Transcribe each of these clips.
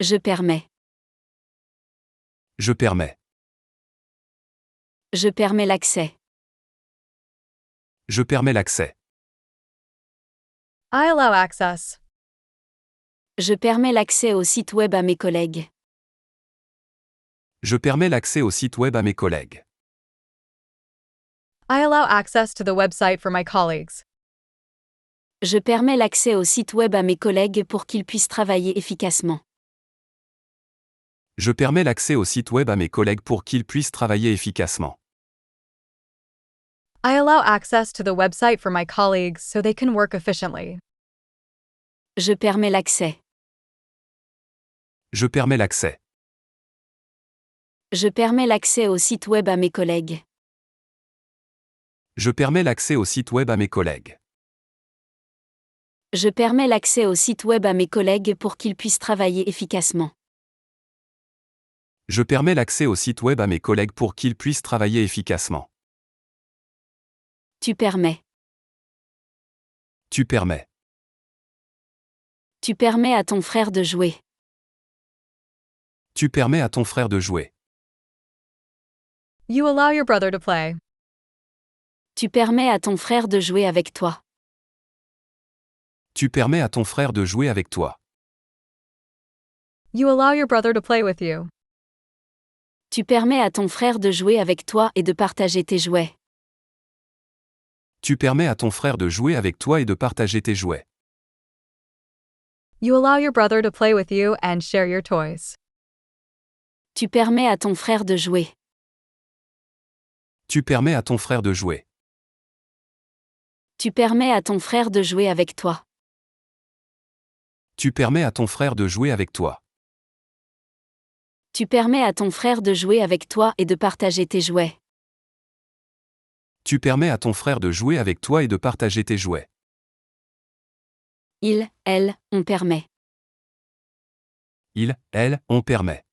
Je permets. Je permets. Je permets l'accès. Je permets l'accès. I allow access. Je permets l'accès au site web à mes collègues. Je permets l'accès au site web à mes collègues. I allow access to the website for my colleagues. Je permets l'accès au site web à mes collègues pour qu'ils puissent travailler efficacement. Je permets l'accès au site web à mes collègues pour qu'ils puissent travailler efficacement. I allow access to the website for my colleagues so they can work efficiently. Je permets l'accès. Je permets l'accès. Je permets l'accès au site web à mes collègues. Je permets l'accès au site web à mes collègues. Je permets l'accès au site web à mes collègues pour qu'ils puissent travailler efficacement. Je permets l'accès au site web à mes collègues pour qu'ils puissent travailler efficacement. Tu permets. Tu permets. Tu permets à ton frère de jouer. Tu permets à ton frère de jouer. You allow your brother to play. Tu permets à ton frère de jouer avec toi. Tu permets à ton frère de jouer avec toi. You allow your brother to play with you. Tu permets à ton frère de jouer avec toi et de partager tes jouets. Tu permets à ton frère de jouer avec toi et de partager tes jouets. You allow your brother to play with you and share your toys. Tu permets à ton frère de jouer. Tu permets à ton frère de jouer. Tu permets à ton frère de jouer avec toi. Tu permets à ton frère de jouer avec toi. Tu permets à ton frère de jouer avec toi et de partager tes jouets. Tu permets à ton frère de jouer avec toi et de partager tes jouets. Il, elle, on permet. Il, elle, on permet.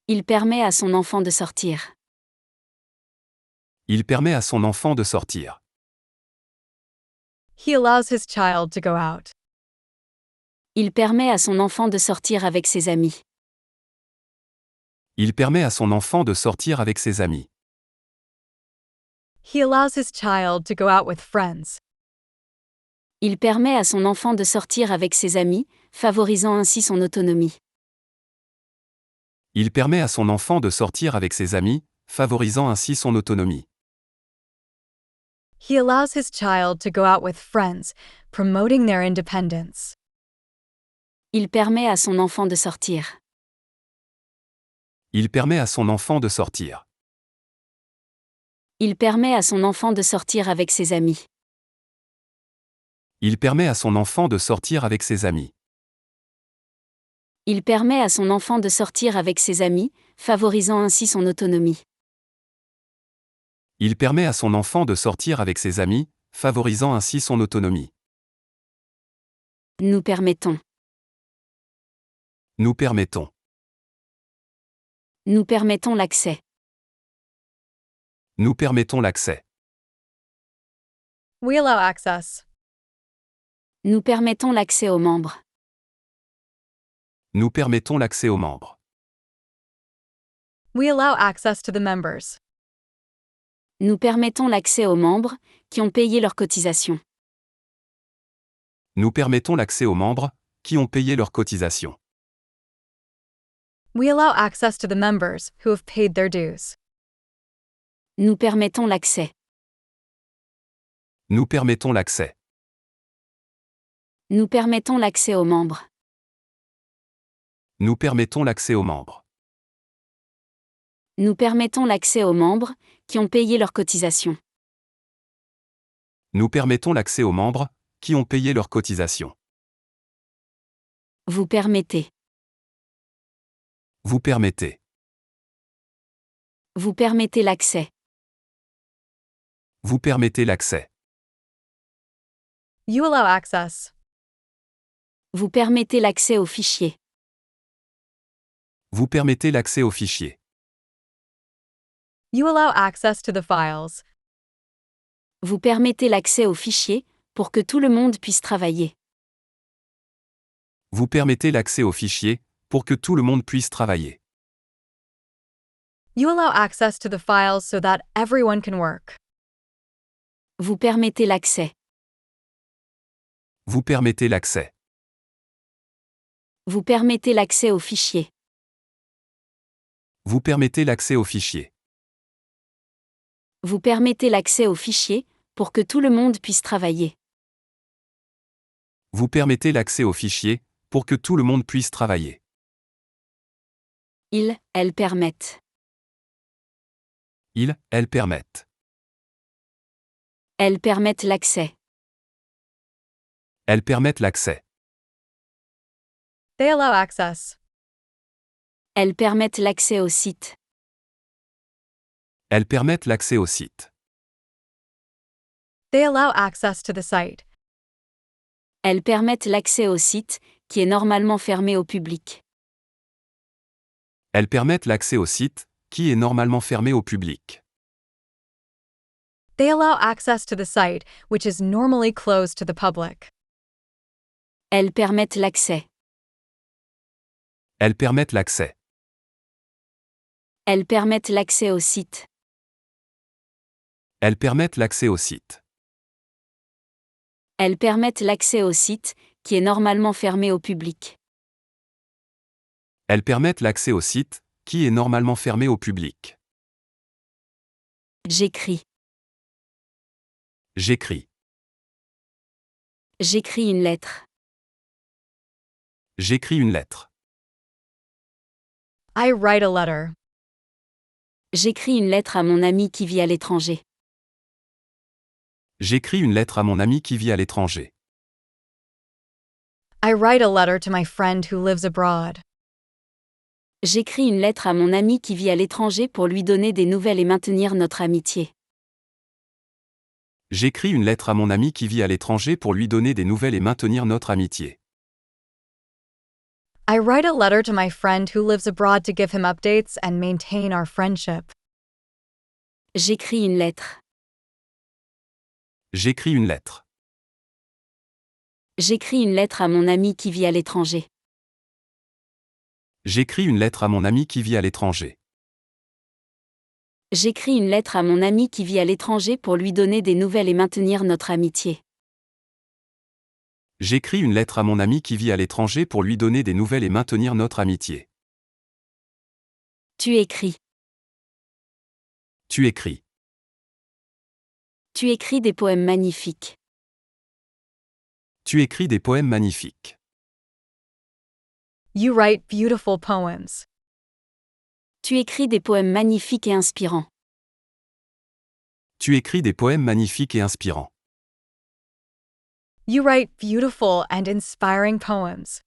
Il permet à son enfant de sortir. Il permet à son enfant de sortir. He allows his child to go out. Il permet à son enfant de sortir avec ses amis. Il permet à son enfant de sortir avec ses amis. He allows his child to go out with friends. Il permet à son enfant de sortir avec ses amis, favorisant ainsi son autonomie. Il permet à son enfant de sortir avec ses amis, favorisant ainsi son autonomie. He allows his child to go out with friends, promoting their independence. Il permet à son enfant de sortir. Il permet à son enfant de sortir. Il permet à son enfant de sortir avec ses amis. Il permet à son enfant de sortir avec ses amis. Il permet à son enfant de sortir avec ses amis, favorisant ainsi son autonomie. Il permet à son enfant de sortir avec ses amis, favorisant ainsi son autonomie. Nous permettons. Nous permettons. Nous permettons l'accès. Nous permettons l'accès. We allow access. Nous permettons l'accès aux membres. Nous permettons l'accès aux membres. We allow access to the members. Nous permettons l'accès aux membres, qui ont payé leurs cotisations. Nous permettons l'accès aux membres, qui ont payé leurs cotisations. We allow access to the members who have paid their dues. Nous permettons l'accès. Nous permettons l'accès. Nous permettons l'accès aux membres. Nous permettons l'accès aux membres. Nous permettons l'accès aux membres, qui ont payé leurs cotisations. Nous permettons l'accès aux membres, qui ont payé leurs cotisations. Vous permettez. Vous permettez. Vous permettez l'accès. Vous permettez l'accès. You allow access. Vous permettez l'accès aux fichiers. Vous permettez l'accès aux fichiers. You allow access to the files. Vous permettez l'accès aux fichiers, pour que tout le monde puisse travailler. Vous permettez l'accès aux fichiers pour que tout le monde puisse travailler. You allow access to the files so that everyone can work. Vous permettez l'accès. Vous permettez l'accès. Vous permettez l'accès aux fichiers. Vous permettez l'accès aux fichiers. Vous permettez l'accès aux fichiers pour que tout le monde puisse travailler. Vous permettez l'accès aux fichiers pour que tout le monde puisse travailler. Elles permettent. Elles permettent. Elles permettent l'accès. Elles permettent l'accès. They allow access. Elles permettent l'accès au site. Elles permettent l'accès au site. They allow access to the site. Elles permettent l'accès au site, qui est normalement fermé au public. Elles permettent l'accès au site, qui est normalement fermé au public. They allow access to the site, which is normally closed to the public. Elles permettent l'accès. Elles permettent l'accès. Elles permettent l'accès au site. Elles permettent l'accès au site. Elles permettent l'accès au site, qui est normalement fermé au public. Elles permettent l'accès au site, qui est normalement fermé au public. J'écris. J'écris. J'écris une lettre. J'écris une lettre. I write a letter. J'écris une lettre à mon ami qui vit à l'étranger. J'écris une lettre à mon ami qui vit à l'étranger. I write a letter to my friend who lives abroad. J'écris une lettre à mon ami qui vit à l'étranger pour lui donner des nouvelles et maintenir notre amitié. J'écris une lettre à mon ami qui vit à l'étranger pour lui donner des nouvelles et maintenir notre amitié. I write a letter to my friend who lives abroad to give him updates and maintain our friendship. J'écris une lettre. J'écris une lettre. J'écris une lettre à mon ami qui vit à l'étranger. J'écris une lettre à mon ami qui vit à l'étranger. J'écris une lettre à mon ami qui vit à l'étranger pour lui donner des nouvelles et maintenir notre amitié. J'écris une lettre à mon ami qui vit à l'étranger pour lui donner des nouvelles et maintenir notre amitié. Tu écris. Tu écris. Tu écris des poèmes magnifiques. Tu écris des poèmes magnifiques. You write beautiful poems. Tu écris des poèmes magnifiques et inspirants. Tu écris des poèmes magnifiques et inspirants. You write beautiful and inspiring poems.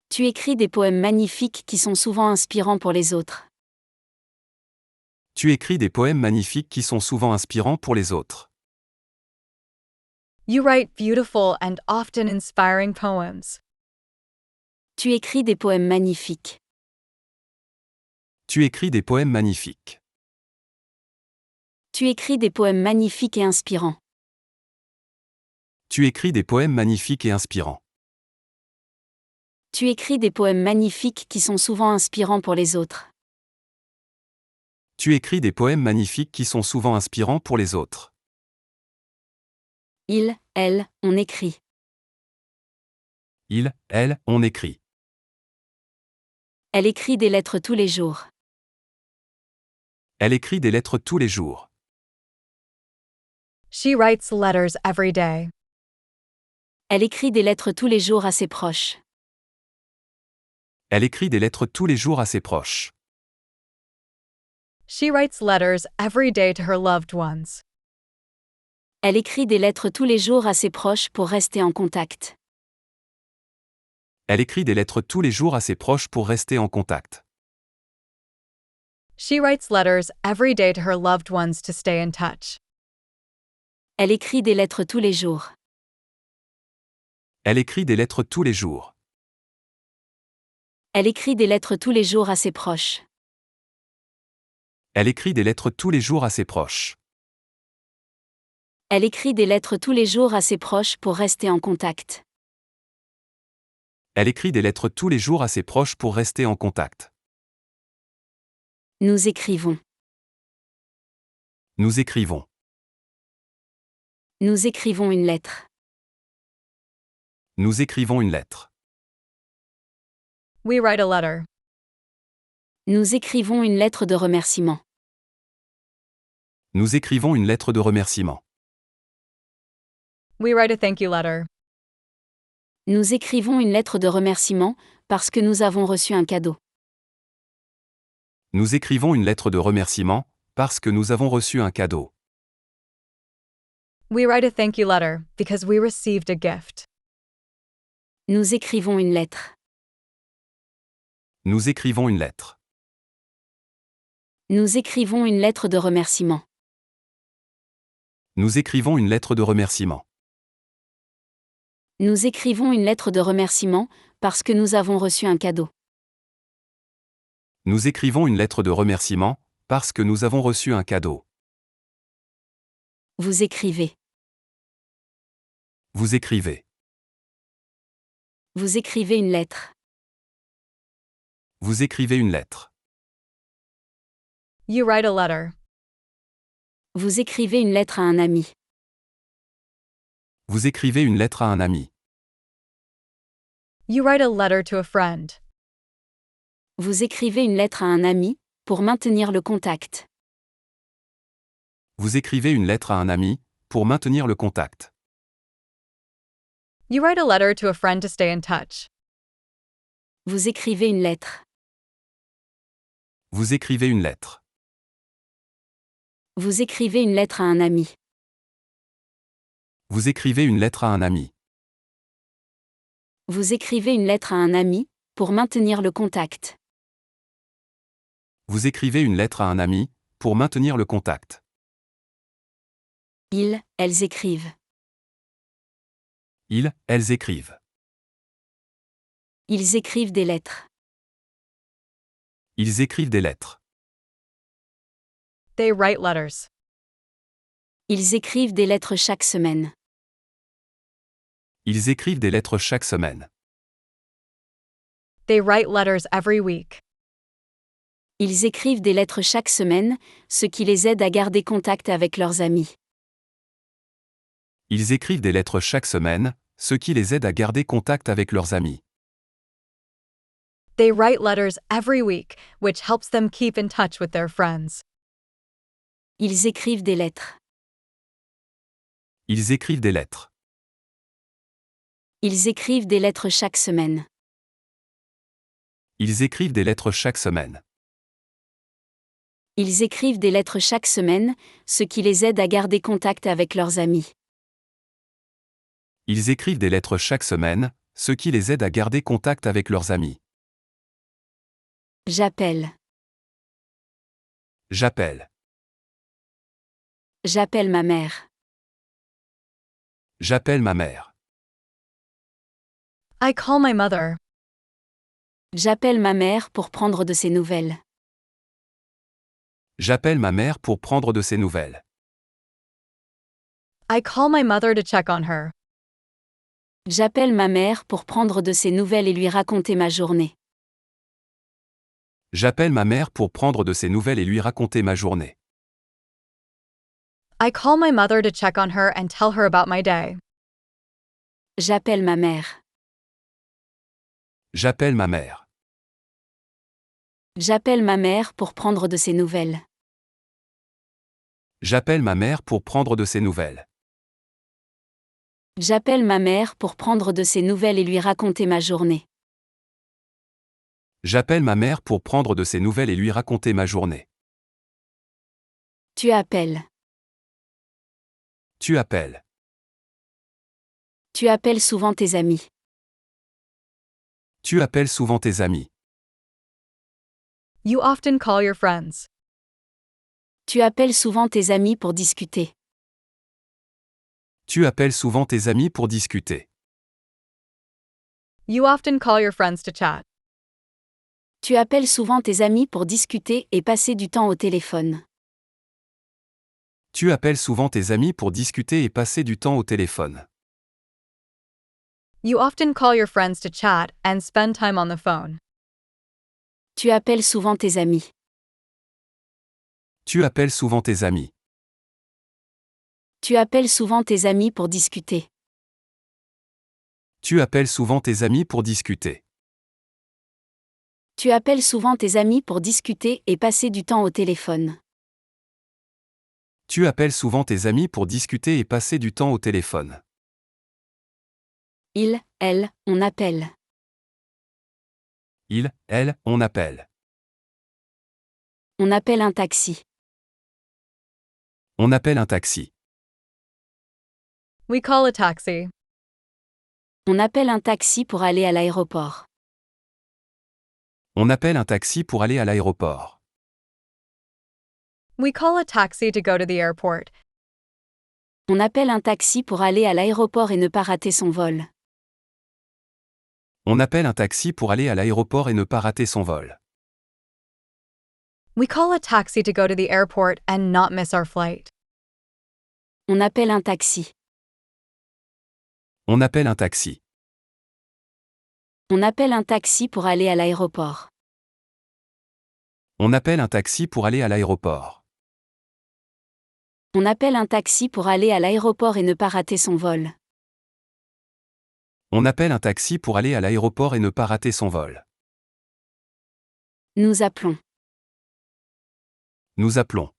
Tu écris des poèmes magnifiques qui sont souvent inspirants pour les autres. Tu écris des poèmes magnifiques qui sont souvent inspirants pour les autres. You write beautiful and often inspiring poems. Tu écris des poèmes magnifiques. Tu écris des poèmes magnifiques. Tu écris des poèmes magnifiques et inspirants. Tu écris des poèmes magnifiques et inspirants. Tu écris des poèmes magnifiques qui sont souvent inspirants pour les autres. Tu écris des poèmes magnifiques qui sont souvent inspirants pour les autres. Elle, on écrit. Elle, on écrit. Elle écrit des lettres tous les jours. Elle écrit des lettres tous les jours. She writes letters every day. Elle écrit des lettres tous les jours à ses proches. Elle écrit des lettres tous les jours à ses proches. She writes letters every day to her loved ones. Elle écrit des lettres tous les jours à ses proches pour rester en contact. Elle écrit des lettres tous les jours à ses proches pour rester en contact. She writes letters every day to her loved ones to stay in touch. Elle écrit des lettres tous les jours. Elle écrit des lettres tous les jours. Elle écrit des lettres tous les jours à ses proches. Elle écrit des lettres tous les jours à ses proches. Elle écrit des lettres tous les jours à ses proches pour rester en contact. Elle écrit des lettres tous les jours à ses proches pour rester en contact. Nous écrivons. Nous écrivons. Nous écrivons une lettre. Nous écrivons une lettre. We write a letter. Nous écrivons une lettre de remerciement. Nous écrivons une lettre de remerciement. We write a thank you letter. Nous écrivons une lettre de remerciement parce que nous avons reçu un cadeau. Nous écrivons une lettre de remerciement parce que nous avons reçu un cadeau. We write a thank you letter because we received a gift. Nous écrivons une lettre. Nous écrivons une lettre. Nous écrivons une lettre de remerciement. Nous écrivons une lettre de remerciement. Nous écrivons une lettre de remerciement parce que nous avons reçu un cadeau. Nous écrivons une lettre de remerciement parce que nous avons reçu un cadeau. Vous écrivez. Vous écrivez. Vous écrivez une lettre. Vous écrivez une lettre. You write a letter. Vous écrivez une lettre à un ami. Vous écrivez une lettre à un ami. You write a letter to a friend. Vous écrivez une lettre à un ami pour maintenir le contact. Vous écrivez une lettre à un ami pour maintenir le contact. You write a letter to a friend to stay in touch. Vous écrivez une lettre. Vous écrivez une lettre. Vous écrivez une lettre à un ami. Vous écrivez une lettre à un ami. Vous écrivez une lettre à un ami pour maintenir le contact. Vous écrivez une lettre à un ami pour maintenir le contact. Elles écrivent. Elles écrivent. Ils écrivent des lettres. Ils écrivent des lettres. They write letters. Ils écrivent des lettres chaque semaine. Ils écrivent des lettres chaque semaine. They write letters every week. Ils écrivent des lettres chaque semaine, ce qui les aide à garder contact avec leurs amis. Ils écrivent des lettres chaque semaine, ce qui les aide à garder contact avec leurs amis. They write letters every week, which helps them keep in touch with their friends. Ils écrivent des lettres. Ils écrivent des lettres. Ils écrivent des lettres chaque semaine. Ils écrivent des lettres chaque semaine. Ils écrivent des lettres chaque semaine, ce qui les aide à garder contact avec leurs amis. Ils écrivent des lettres chaque semaine, ce qui les aide à garder contact avec leurs amis. J'appelle. J'appelle. J'appelle ma mère. J'appelle ma mère. I call my mother. J'appelle ma mère pour prendre de ses nouvelles. J'appelle ma mère pour prendre de ses nouvelles. I call my mother to check on her. J'appelle ma mère pour prendre de ses nouvelles et lui raconter ma journée. J'appelle ma mère pour prendre de ses nouvelles et lui raconter ma journée. I call my mother to check on her and tell her about my day. J'appelle ma mère. J'appelle ma mère. J'appelle ma mère pour prendre de ses nouvelles. J'appelle ma mère pour prendre de ses nouvelles. J'appelle ma mère pour prendre de ses nouvelles et lui raconter ma journée. J'appelle ma mère pour prendre de ses nouvelles et lui raconter ma journée. Tu appelles. Tu appelles. Tu appelles souvent tes amis. Tu appelles souvent tes amis. You often call your friends. Tu appelles souvent tes amis pour discuter. Tu appelles souvent tes amis pour discuter. You often call your friends to chat. Tu appelles souvent tes amis pour discuter et passer du temps au téléphone. Tu appelles souvent tes amis pour discuter et passer du temps au téléphone. You often call your friends to chat and spend time on the phone. Tu appelles souvent tes amis. Tu appelles souvent tes amis. Tu appelles souvent tes amis pour discuter. Tu appelles souvent tes amis pour discuter. Tu appelles souvent tes amis pour discuter et passer du temps au téléphone. Tu appelles souvent tes amis pour discuter et passer du temps au téléphone. Il, elle, on appelle. Il, elle, on appelle. On appelle un taxi. On appelle un taxi. We call a taxi. On appelle un taxi pour aller à l'aéroport. On appelle un taxi pour aller à l'aéroport. We call a taxi to go to the airport. On appelle un taxi pour aller à l'aéroport et ne pas rater son vol. On appelle un taxi pour aller à l'aéroport et ne pas rater son vol. We call a taxi to go to the airport and not miss our flight. On appelle un taxi. On appelle un taxi. On appelle un taxi pour aller à l'aéroport. On appelle un taxi pour aller à l'aéroport. On appelle un taxi pour aller à l'aéroport et ne pas rater son vol. On appelle un taxi pour aller à l'aéroport et ne pas rater son vol. Nous appelons. Nous appelons.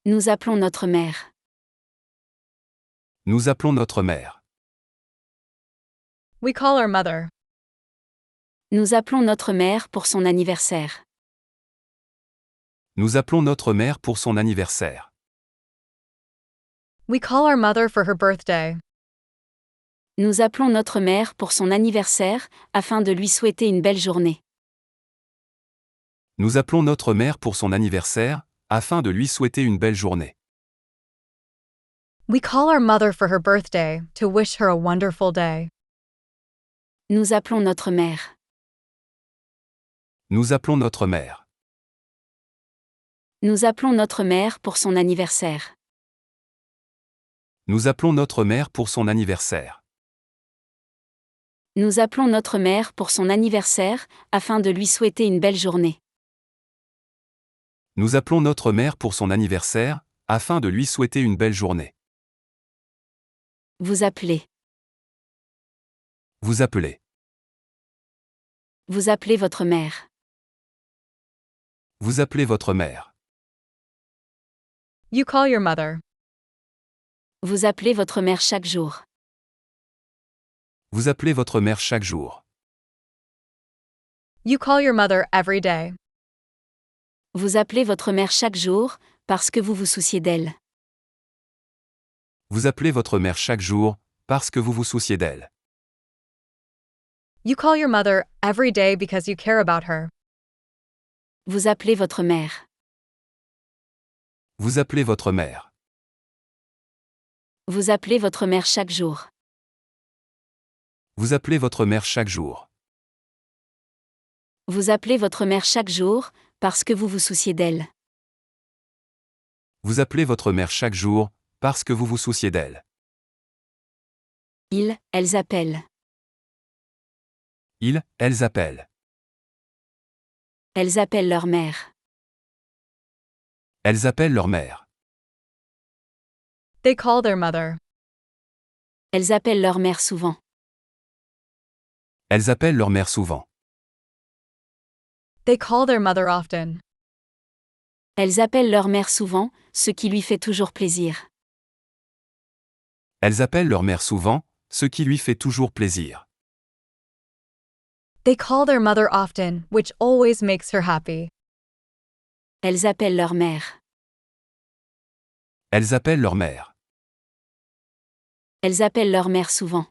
Nous appelons notre mère. Nous appelons notre mère. We call our mother. Nous appelons notre mère pour son anniversaire. Nous appelons notre mère pour son anniversaire. We call our mother for her birthday. Nous appelons notre mère pour son anniversaire, afin de lui souhaiter une belle journée. Nous appelons notre mère pour son anniversaire, afin de lui souhaiter une belle journée. We call our mother for her birthday to wish her a wonderful day. Nous appelons notre mère. Nous appelons notre mère. Nous appelons notre mère pour son anniversaire. Nous appelons notre mère pour son anniversaire. Nous appelons notre mère pour son anniversaire, afin de lui souhaiter une belle journée. Nous appelons notre mère pour son anniversaire, afin de lui souhaiter une belle journée. Vous appelez. Vous appelez. Vous appelez votre mère. Vous appelez votre mère. You call your mother. Vous appelez votre mère chaque jour. Vous appelez votre mère chaque jour. You call your mother every day. Vous appelez votre mère chaque jour, parce que vous vous souciez d'elle. Vous appelez votre mère chaque jour, parce que vous vous souciez d'elle. You call your mother every day because you care about her. Vous appelez votre mère. Vous appelez votre mère. Vous appelez votre mère chaque jour. Vous appelez votre mère chaque jour. Vous appelez votre mère chaque jour, parce que vous vous souciez d'elle. Vous appelez votre mère chaque jour, parce que vous vous souciez d'elle. Ils, elles appellent. Ils, elles appellent. Elles appellent leur mère. Elles appellent leur mère. They call their mother. Elles appellent leur mère souvent. Elles appellent leur mère souvent. They call their mother often. Elles appellent leur mère souvent, ce qui lui fait toujours plaisir. Elles appellent leur mère souvent, ce qui lui fait toujours plaisir. They call their mother often, which always makes her happy. Elles appellent leur mère. Elles appellent leur mère. Elles appellent leur mère souvent.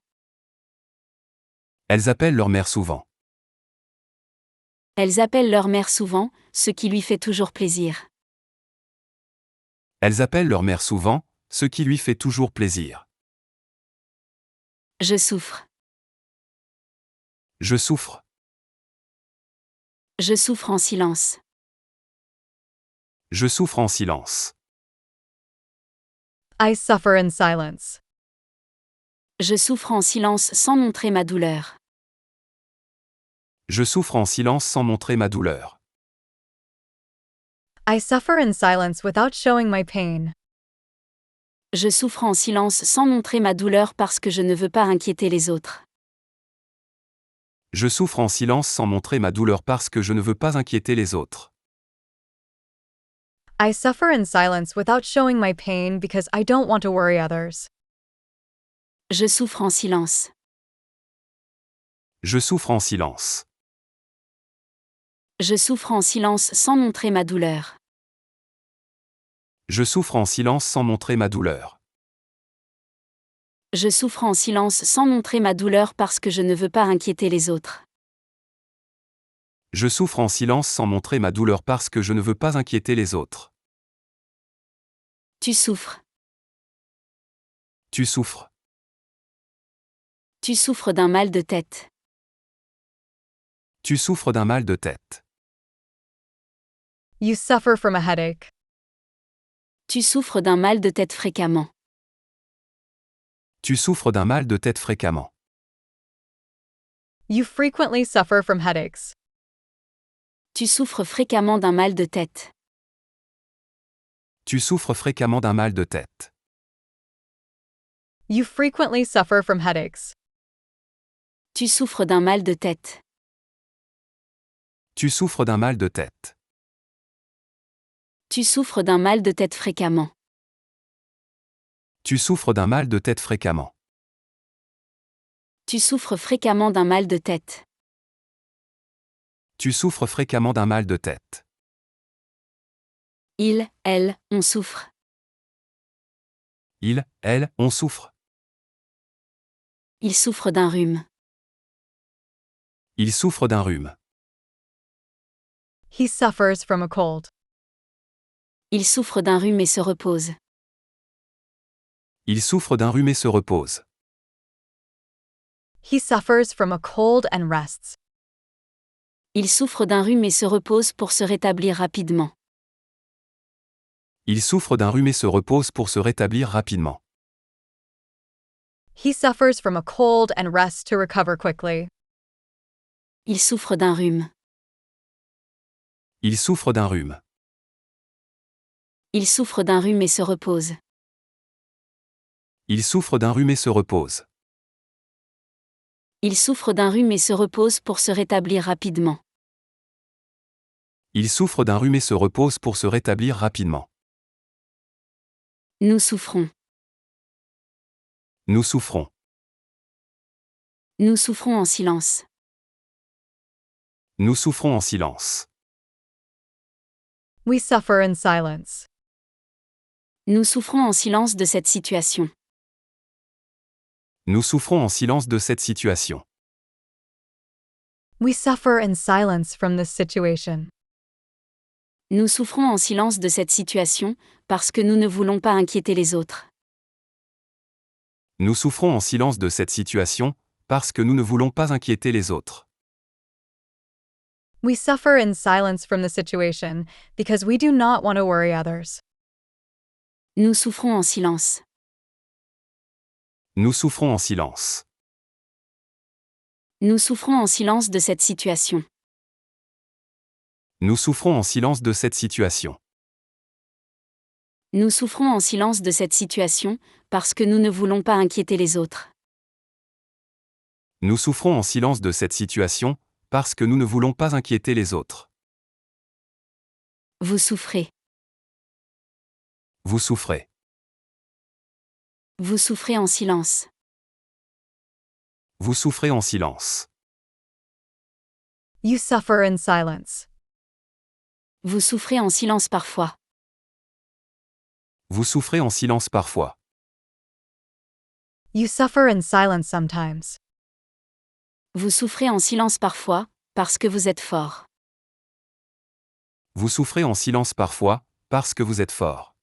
Elles appellent leur mère souvent. Elles appellent leur mère souvent, ce qui lui fait toujours plaisir. Elles appellent leur mère souvent, ce qui lui fait toujours plaisir. Je souffre. Je souffre. Je souffre en silence. Je souffre en silence. I suffer in silence. Je souffre en silence sans montrer ma douleur. Je souffre en silence sans montrer ma douleur. I suffer in silence without showing my pain. Je souffre en silence sans montrer ma douleur parce que je ne veux pas inquiéter les autres. Je souffre en silence sans montrer ma douleur parce que je ne veux pas inquiéter les autres. I suffer in silence without showing my pain because I don't want to worry others. Je souffre en silence. Je souffre en silence. Je souffre en silence sans montrer ma douleur. Je souffre en silence sans montrer ma douleur. Je souffre en silence sans montrer ma douleur parce que je ne veux pas inquiéter les autres. Je souffre en silence sans montrer ma douleur parce que je ne veux pas inquiéter les autres. Tu souffres. Tu souffres. Tu souffres d'un mal de tête. Tu souffres d'un mal de tête. You suffer from a headache. Tu souffres d'un mal de tête fréquemment. Tu souffres d'un mal de tête fréquemment. You frequently suffer from headaches. Tu souffres fréquemment d'un mal de tête. Tu souffres fréquemment d'un mal de tête. You frequently suffer from headaches. Tu souffres d'un mal de tête. Tu souffres d'un mal de tête. Tu souffres d'un mal de tête fréquemment. Tu souffres d'un mal de tête fréquemment. Tu souffres fréquemment d'un mal de tête. Tu souffres fréquemment d'un mal de tête. Il, elle, on souffre. Il, elle, on souffre. Il souffre d'un rhume. Il souffre d'un rhume. He suffers from a cold. Il souffre d'un rhume et se repose. Il souffre d'un rhume et se repose. He suffers from a cold and rests. Il souffre d'un rhume et se repose pour se rétablir rapidement. Il souffre d'un rhume et se repose pour se rétablir rapidement. He suffers from a cold and rests to recover quickly. Il souffre d'un rhume. Il souffre d'un rhume. Il souffre d'un rhume et se repose. Il souffre d'un rhume et se repose. Il souffre d'un rhume et se repose pour se rétablir rapidement. Il souffre d'un rhume et se repose pour se rétablir rapidement. Nous souffrons. Nous souffrons. Nous souffrons en silence. Nous souffrons en silence. We suffer in silence. Nous souffrons en silence de cette situation. Nous souffrons en silence de cette situation. We suffer in silence from this situation. Nous souffrons en silence de cette situation, parce que nous ne voulons pas inquiéter les autres. Nous souffrons en silence de cette situation, parce que nous ne voulons pas inquiéter les autres. We suffer in silence from the situation because we do not want to worry others. Nous souffrons en silence. Nous souffrons en silence. Nous souffrons en silence de cette situation. Nous souffrons en silence de cette situation. Nous souffrons en silence de cette situation, parce que nous ne voulons pas inquiéter les autres. Nous souffrons en silence de cette situation, parce que nous ne voulons pas inquiéter les autres. Vous souffrez. Vous souffrez. Vous souffrez en silence. Vous souffrez en silence. You suffer in silence. Vous souffrez en silence parfois. Vous souffrez en silence parfois. You suffer in silence sometimes. Vous souffrez en silence parfois, parce que vous êtes fort. Vous souffrez en silence parfois, parce que vous êtes fort.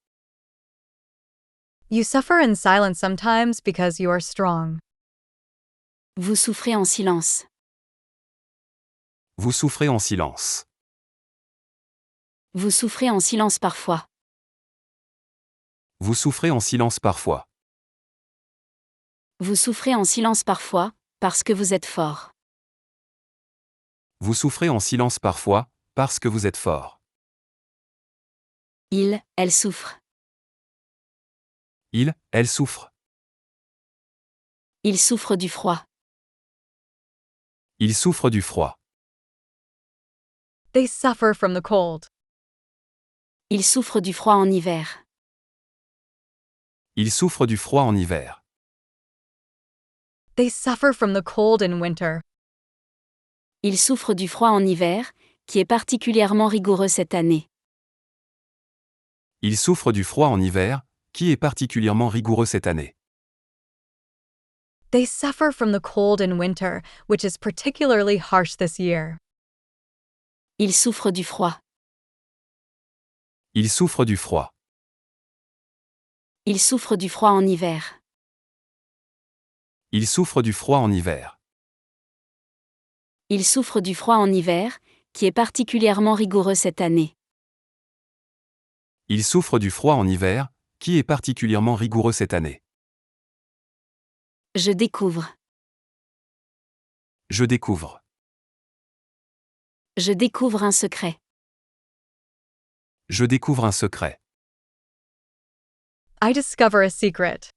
You suffer in silence sometimes because you are strong. Vous souffrez en silence. Vous souffrez en silence. Vous souffrez en silence parfois. Vous souffrez en silence parfois. Vous souffrez en silence parfois, parce que vous êtes fort. Vous souffrez en silence parfois, parce que vous êtes fort. Elle souffre. Elle souffre. Il souffre du froid. Il souffre du froid. They suffer from the cold. Il souffre du froid en hiver. Il souffre du froid en hiver. They suffer from the cold in winter. Il souffre du froid en hiver, qui est particulièrement rigoureux cette année. Il souffre du froid en hiver, qui est particulièrement rigoureux cette année. They suffer from the cold in winter, which is particularly harsh this year. Il souffre du froid. Il souffre du froid. Il souffre du froid en hiver. Il souffre du froid en hiver. Il souffre du froid en hiver, qui est particulièrement rigoureux cette année. Il souffre du froid en hiver, qui est particulièrement rigoureux cette année. Je découvre. Je découvre. Je découvre un secret. Je découvre un secret. I discover a secret.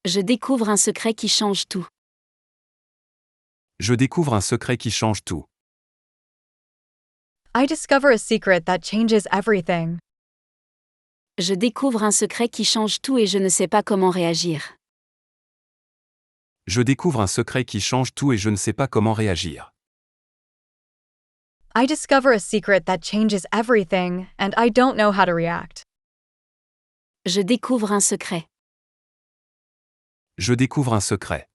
Je découvre un secret qui change tout. Je découvre un secret qui change tout. I discover a secret that changes everything. Je découvre un secret qui change tout et je ne sais pas comment réagir. Je découvre un secret qui change tout et je ne sais pas comment réagir. I discover a secret that changes everything, and I don't know how to react. Je découvre un secret. Je découvre un secret.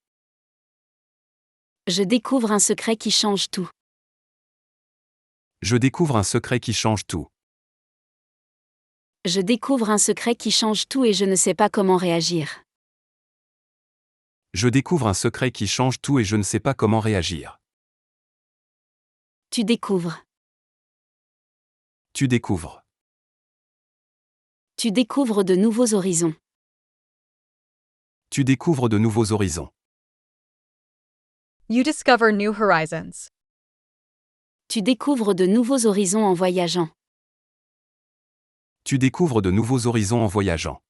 Je découvre un secret qui change tout. Je découvre un secret qui change tout. Je découvre un secret qui change tout et je ne sais pas comment réagir. Je découvre un secret qui change tout et je ne sais pas comment réagir. Tu découvres. Tu découvres. Tu découvres de nouveaux horizons. Tu découvres de nouveaux horizons. You discover new horizons. Tu découvres de nouveaux horizons en voyageant. Tu découvres de nouveaux horizons en voyageant.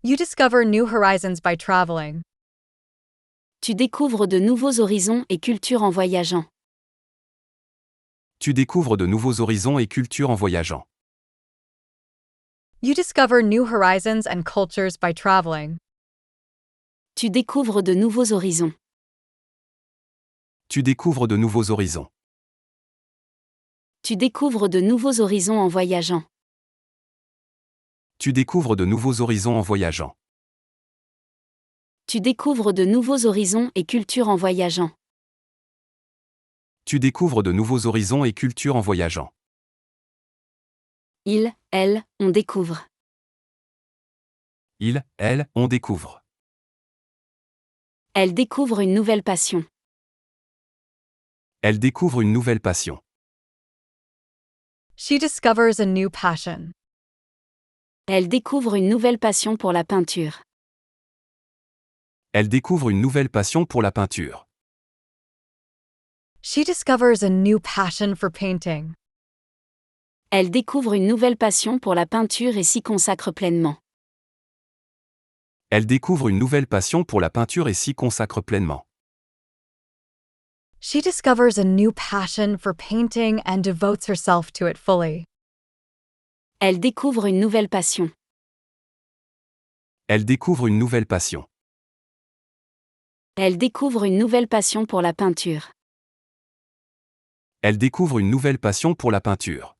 You discover new horizons by traveling. Tu découvres de nouveaux horizons et cultures en voyageant. Tu découvres de nouveaux horizons et cultures en voyageant. You discover new horizons and cultures by traveling. Tu découvres de nouveaux horizons. Tu découvres de nouveaux horizons. Tu découvres de nouveaux horizons en voyageant. Tu découvres de nouveaux horizons en voyageant. Tu découvres de nouveaux horizons et cultures en voyageant. Tu découvres de nouveaux horizons et cultures en voyageant. Elle, on découvre. Elle, on découvre. Elle découvre une nouvelle passion. Elle découvre une nouvelle passion. She discovers a new passion. Elle découvre une nouvelle passion pour la peinture. Elle découvre une nouvelle passion pour la peinture. She discovers a new passion for painting. Elle découvre une nouvelle passion pour la peinture et s'y consacre pleinement. Elle découvre une nouvelle passion pour la peinture et s'y consacre pleinement. She discovers a new passion for painting and devotes herself to it fully. Elle découvre une nouvelle passion. Elle découvre une nouvelle passion. Elle découvre une nouvelle passion pour la peinture. Elle découvre une nouvelle passion pour la peinture.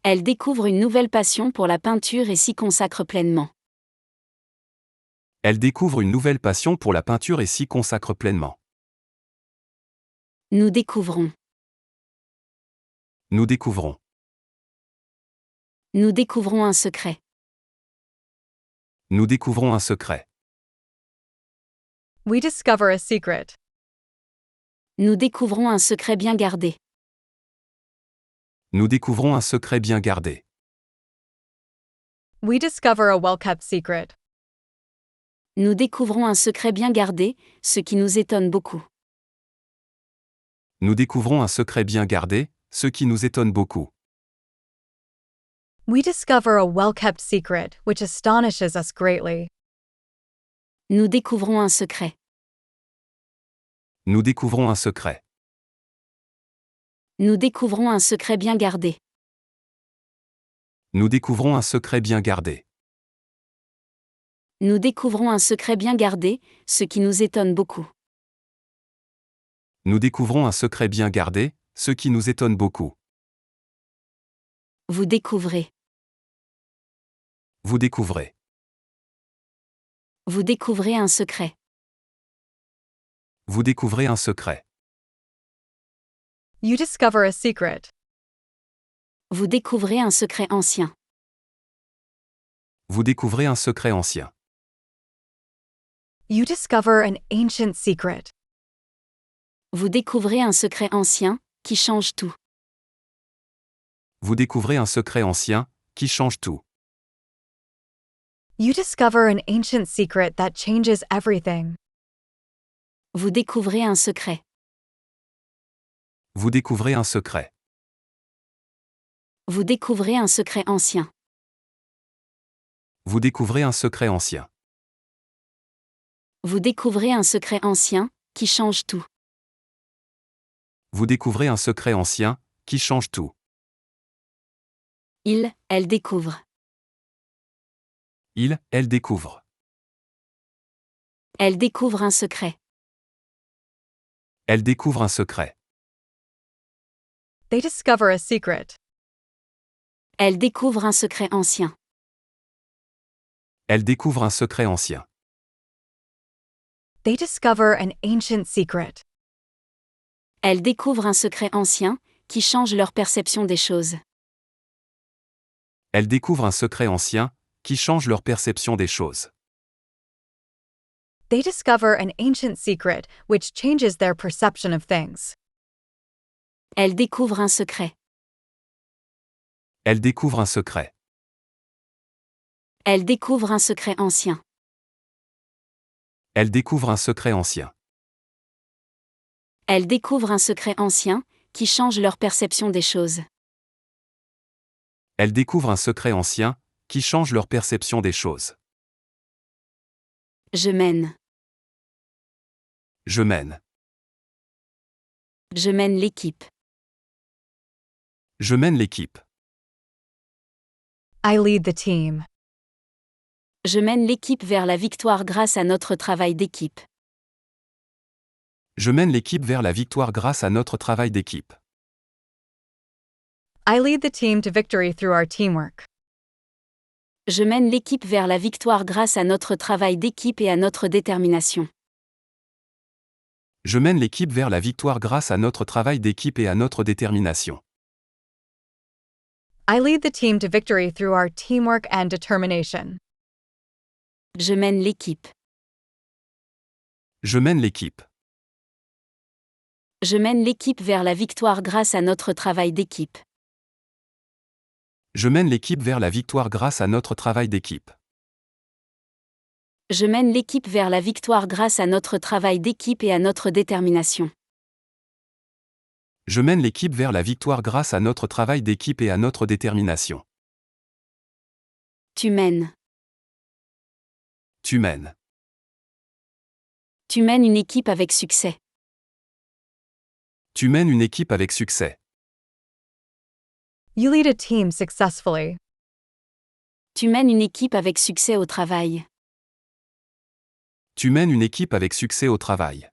Elle découvre une nouvelle passion pour la peinture et s'y consacre pleinement. Elle découvre une nouvelle passion pour la peinture et s'y consacre pleinement. Nous découvrons. Nous découvrons. Nous découvrons un secret. Nous découvrons un secret. We discover a secret. Nous découvrons un secret bien gardé. Nous découvrons un secret bien gardé. We discover a well-kept secret. Nous découvrons un secret bien gardé, ce qui nous étonne beaucoup. Nous découvrons un secret bien gardé, ce qui nous étonne beaucoup. We discover a well-kept secret, which astonishes us greatly. Nous découvrons un secret. Nous découvrons un secret. Nous découvrons un secret bien gardé. Nous découvrons un secret bien gardé. Nous découvrons un secret bien gardé, ce qui nous étonne beaucoup. Nous découvrons un secret bien gardé, ce qui nous étonne beaucoup. Vous découvrez. Vous découvrez. Vous découvrez un secret. Vous découvrez un secret. You discover a secret. Vous découvrez un secret ancien. Vous découvrez un secret ancien. You discover an ancient secret. Vous découvrez un secret ancien, qui change tout. Vous découvrez un secret ancien, qui change tout. You discover an ancient secret that changes everything. Vous découvrez un secret. Vous découvrez un secret. Vous découvrez un secret ancien. Vous découvrez un secret ancien. Vous découvrez un secret ancien, qui change tout. Vous découvrez un secret ancien, qui change tout. Elle découvre. Elle découvre. Elle découvre un secret. Elle découvre un secret. They discover a secret. Elle découvre un secret ancien. Elle découvre un secret ancien. They discover an ancient secret. Elle découvre un secret ancien, qui change leur perception des choses. Elle découvre un secret ancien, qui change leur perception des choses. They discover an ancient secret, which changes their perception of things. Elle découvre un secret. Elle découvre un secret. Elle découvre un secret ancien. Elle découvre un secret ancien. Elle découvre un secret ancien, qui change leur perception des choses. Elle découvre un secret ancien, qui change leur perception des choses. Je mène. Je mène. Je mène l'équipe. Je mène l'équipe. I lead the team. Je mène l'équipe vers la victoire grâce à notre travail d'équipe. Je mène l'équipe vers la victoire grâce à notre travail d'équipe. I lead the team to victory through our teamwork. Je mène l'équipe vers la victoire grâce à notre travail d'équipe et à notre détermination. Je mène l'équipe vers la victoire grâce à notre travail d'équipe et à notre détermination. I lead the team to victory through our teamwork and determination. Je mène l'équipe. Je mène l'équipe. Je mène l'équipe vers la victoire grâce à notre travail d'équipe. Je mène l'équipe vers la victoire grâce à notre travail d'équipe. Je mène l'équipe vers la victoire grâce à notre travail d'équipe et à notre détermination. Je mène l'équipe vers la victoire grâce à notre travail d'équipe et à notre détermination. Tu mènes. Tu mènes. Tu mènes une équipe avec succès. Tu mènes une équipe avec succès. You lead a team successfully. Tu mènes une équipe avec succès au travail. Tu mènes une équipe avec succès au travail.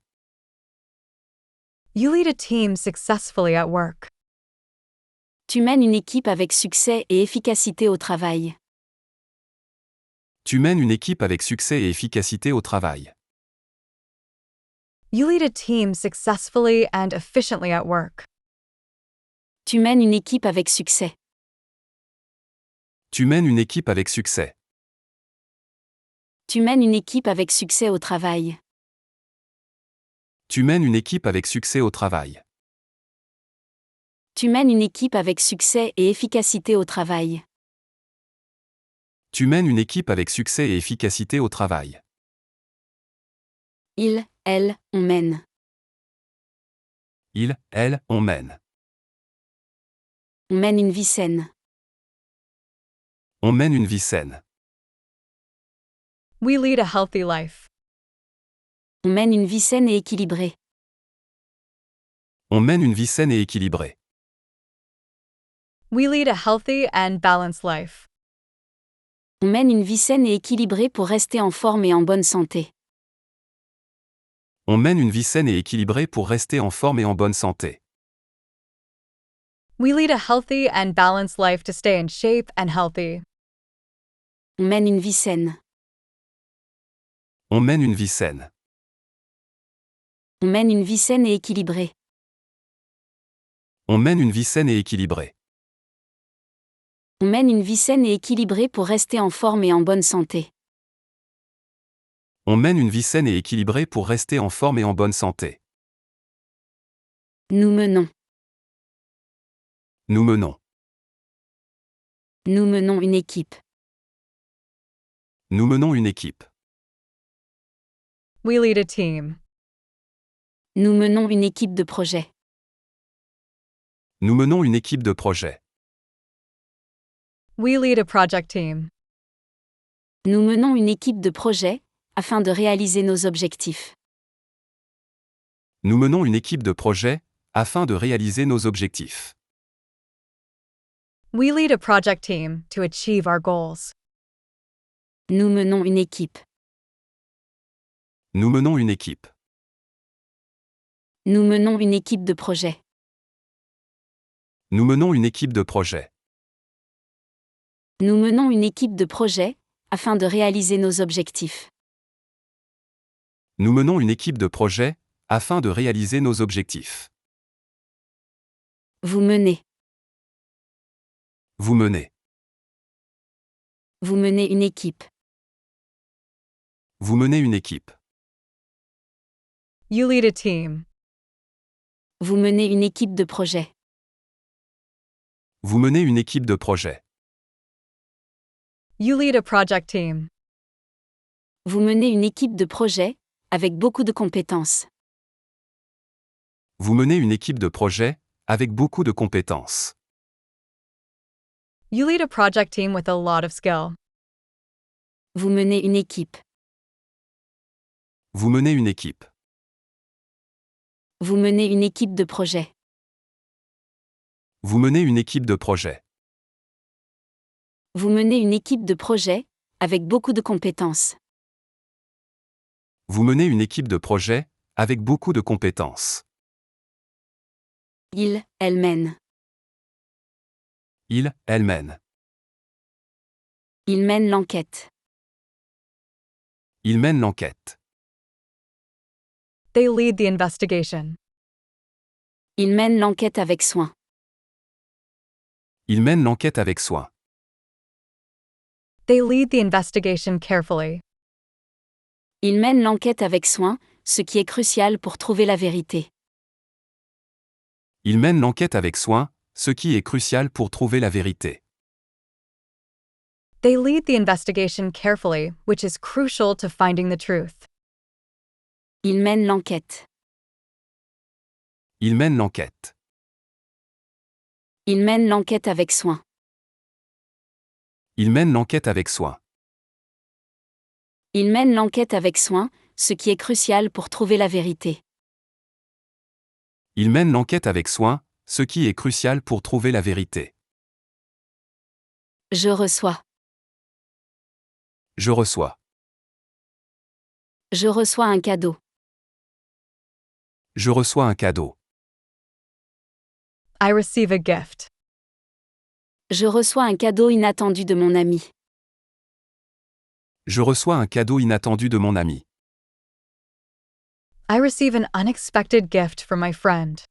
You lead a team successfully at work. Tu mènes une équipe avec succès et efficacité au travail. Tu mènes une équipe avec succès et efficacité au travail. You lead a team successfully and efficiently at work. Tu mènes une équipe avec succès. Tu mènes une équipe avec succès. Tu mènes une équipe avec succès au travail. Tu mènes une équipe avec succès au travail. Tu mènes une équipe avec succès et efficacité au travail. Tu mènes une équipe avec succès et efficacité au travail. Il, elle, on mène. Il, elle, on mène. On mène une vie saine. On mène une vie saine. We lead a healthy life. On mène une vie saine et équilibrée. On mène une vie saine et équilibrée. We lead a healthy and balanced life. On mène une vie saine et équilibrée pour rester en forme et en bonne santé. On mène une vie saine et équilibrée pour rester en forme et en bonne santé. We lead a healthy and balanced life to stay in shape and healthy. On mène une vie saine. On mène une vie saine. On mène une vie saine et équilibrée. On mène une vie saine et équilibrée. On mène une vie saine et équilibrée pour rester en forme et en bonne santé. On mène une vie saine et équilibrée pour rester en forme et en bonne santé. Nous menons. Nous menons. Nous menons une équipe. Nous menons une équipe. We lead a team. Nous menons une équipe de projet. Nous menons une équipe de projet. We lead a project team. Nous menons une équipe de projet, afin de réaliser nos objectifs. Nous menons une équipe de projet, afin de réaliser nos objectifs. We lead a project team to achieve our goals. Nous menons une équipe. Nous menons une équipe. Nous menons une équipe de projet. Nous menons une équipe de projet. Nous menons une équipe de projet, afin de réaliser nos objectifs. Nous menons une équipe de projet, afin de réaliser nos objectifs. Vous menez. Vous menez. Vous menez une équipe. Vous menez une équipe. You lead a team. Vous menez une équipe de projet. Vous menez une équipe de projet. You lead a project team. Vous menez une équipe de projet, avec beaucoup de compétences. Vous menez une équipe de projet, avec beaucoup de compétences. You lead a project team with a lot of skill. Vous menez une équipe. Vous menez une équipe. Vous menez une équipe de projet. Vous menez une équipe de projet. Vous menez une équipe de projet, avec beaucoup de compétences. Vous menez une équipe de projet, avec beaucoup de compétences. Il, elle mène. Il, elle mène. Il mène l'enquête. Il mène l'enquête. They lead the investigation. Il mène l'enquête avec soin. Il mène l'enquête avec soin. They lead the investigation carefully. Il mène l'enquête avec soin, ce qui est crucial pour trouver la vérité. Il mène l'enquête avec soin, ce qui est crucial pour trouver la vérité. They lead the investigation carefully, which is crucial to finding the truth. Il mène l'enquête. Il mène l'enquête. Il mène l'enquête avec soin. Il mène l'enquête avec soin. Il mène l'enquête avec soin, ce qui est crucial pour trouver la vérité. Il mène l'enquête avec soin, ce qui est crucial pour trouver la vérité. Je reçois. Je reçois. Je reçois un cadeau. Je reçois un cadeau. I receive a gift. Je reçois un cadeau inattendu de mon ami. Je reçois un cadeau inattendu de mon ami. I receive an unexpected gift from my friend.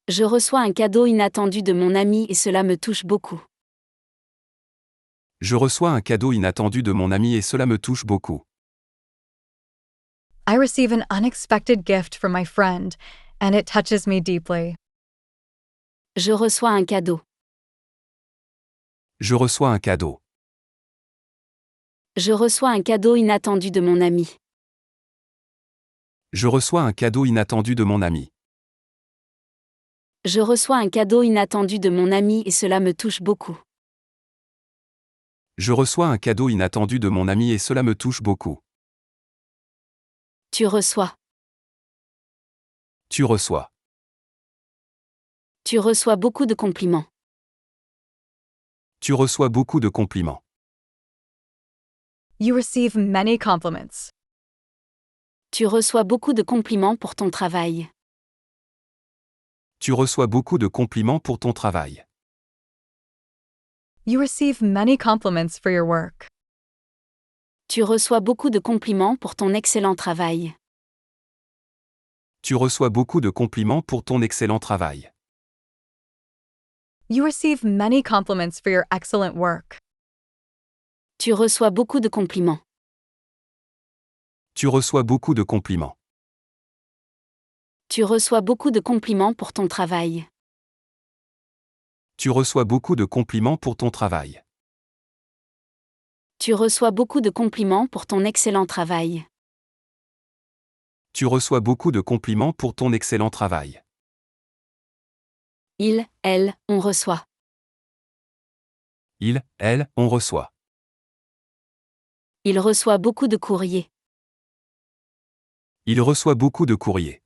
Je reçois un cadeau inattendu de mon ami et cela me touche beaucoup. Je reçois un cadeau inattendu de mon ami et cela me touche beaucoup. I receive an unexpected gift from my friend, and it touches me deeply. Je reçois un cadeau. Je reçois un cadeau. Je reçois un cadeau inattendu de mon ami. Je reçois un cadeau inattendu de mon ami. Je reçois un cadeau inattendu de mon ami et cela me touche beaucoup. Je reçois un cadeau inattendu de mon ami et cela me touche beaucoup. Tu reçois. Tu reçois. Tu reçois beaucoup de compliments. Tu reçois beaucoup de compliments. You receive many compliments. Tu reçois beaucoup de compliments pour ton travail. Tu reçois beaucoup de compliments pour ton travail. You receive many compliments for your work. Tu reçois beaucoup de compliments pour ton excellent travail. Tu reçois beaucoup de compliments pour ton excellent travail. You receive many compliments for your excellent work. Tu reçois beaucoup de compliments. Tu reçois beaucoup de compliments. Tu reçois beaucoup de compliments pour ton travail. Tu reçois beaucoup de compliments pour ton travail. Tu reçois beaucoup de compliments pour ton excellent travail. Tu reçois beaucoup de compliments pour ton excellent travail. Il, elle, on reçoit. Il, elle, on reçoit. Il reçoit beaucoup de courriers. Il reçoit beaucoup de courriers.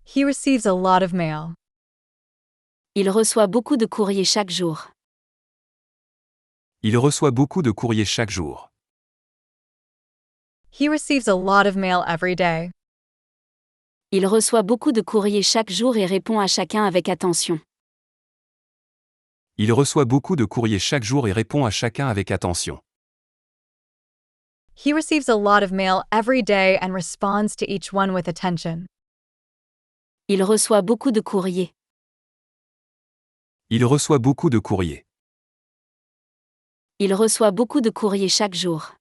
He receives a lot of mail. Il reçoit beaucoup de courriers chaque jour. Il reçoit beaucoup de courriers chaque jour. He receives a lot of mail every day. Il reçoit beaucoup de courriers chaque jour et répond à chacun avec attention. Il reçoit beaucoup de courriers chaque jour et répond à chacun avec attention. He receives a lot of mail every day and responds to each one with attention. Il reçoit beaucoup de courriers. Il reçoit beaucoup de courriers. Il reçoit beaucoup de courriers chaque jour.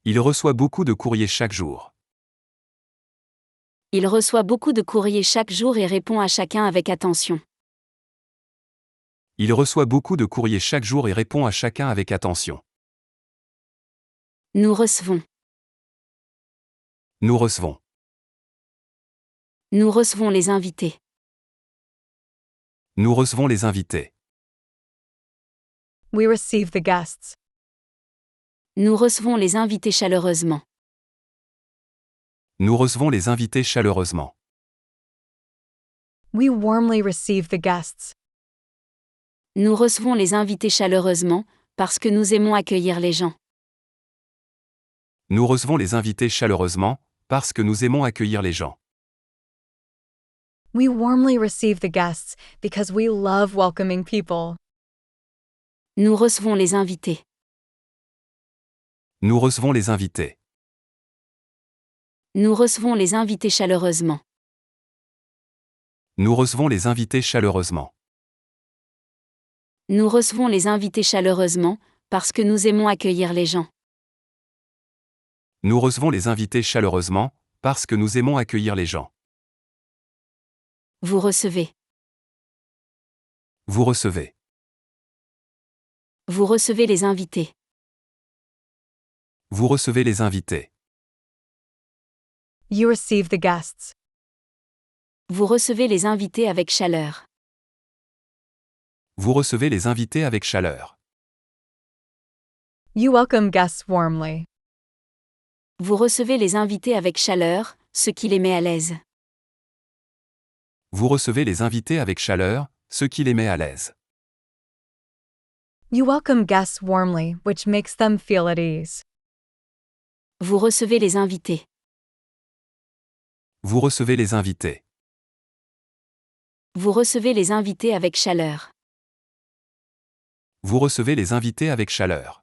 Il reçoit beaucoup de courriers chaque jour. Il reçoit beaucoup de courriers chaque jour et répond à chacun avec attention. Il reçoit beaucoup de courriers chaque jour et répond à chacun avec attention. Nous recevons. Nous recevons. Nous recevons les invités. Nous recevons les invités. We receive the guests. Nous recevons les invités chaleureusement. Nous recevons les invités chaleureusement. We warmly receive the guests. Nous recevons les invités chaleureusement, parce que nous aimons accueillir les gens. Nous recevons les invités chaleureusement, parce que nous aimons accueillir les gens. We warmly receive the guests because we love welcoming people. Nous recevons les invités. Nous recevons les invités. Nous recevons les invités chaleureusement. Nous recevons les invités chaleureusement. Nous recevons les invités chaleureusement, parce que nous aimons accueillir les gens. Nous recevons les invités chaleureusement, parce que nous aimons accueillir les gens. Vous recevez. Vous recevez. Vous recevez les invités. Vous recevez les invités. You receive the guests. Vous recevez les invités avec chaleur. Vous recevez les invités avec chaleur. You welcome guests warmly. Vous recevez les invités avec chaleur, ce qui les met à l'aise. Vous recevez les invités avec chaleur, ce qui les met à l'aise. You welcome guests warmly, which makes them feel at ease. Vous recevez les invités. Vous recevez les invités. Vous recevez les invités avec chaleur. Vous recevez les invités avec chaleur.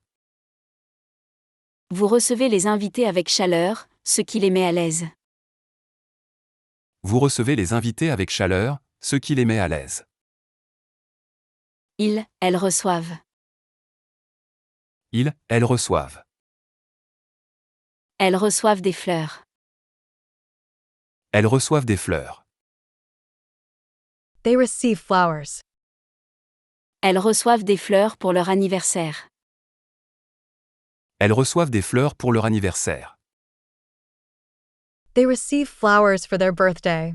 Vous recevez les invités avec chaleur, ce qui les met à l'aise. Vous recevez les invités avec chaleur, ce qui les met à l'aise. Ils, elles reçoivent. Ils, elles reçoivent. Elles reçoivent des fleurs. Elles reçoivent des fleurs. They receive flowers. Elles reçoivent des fleurs pour leur anniversaire. Elles reçoivent des fleurs pour leur anniversaire. They receive flowers for their birthday.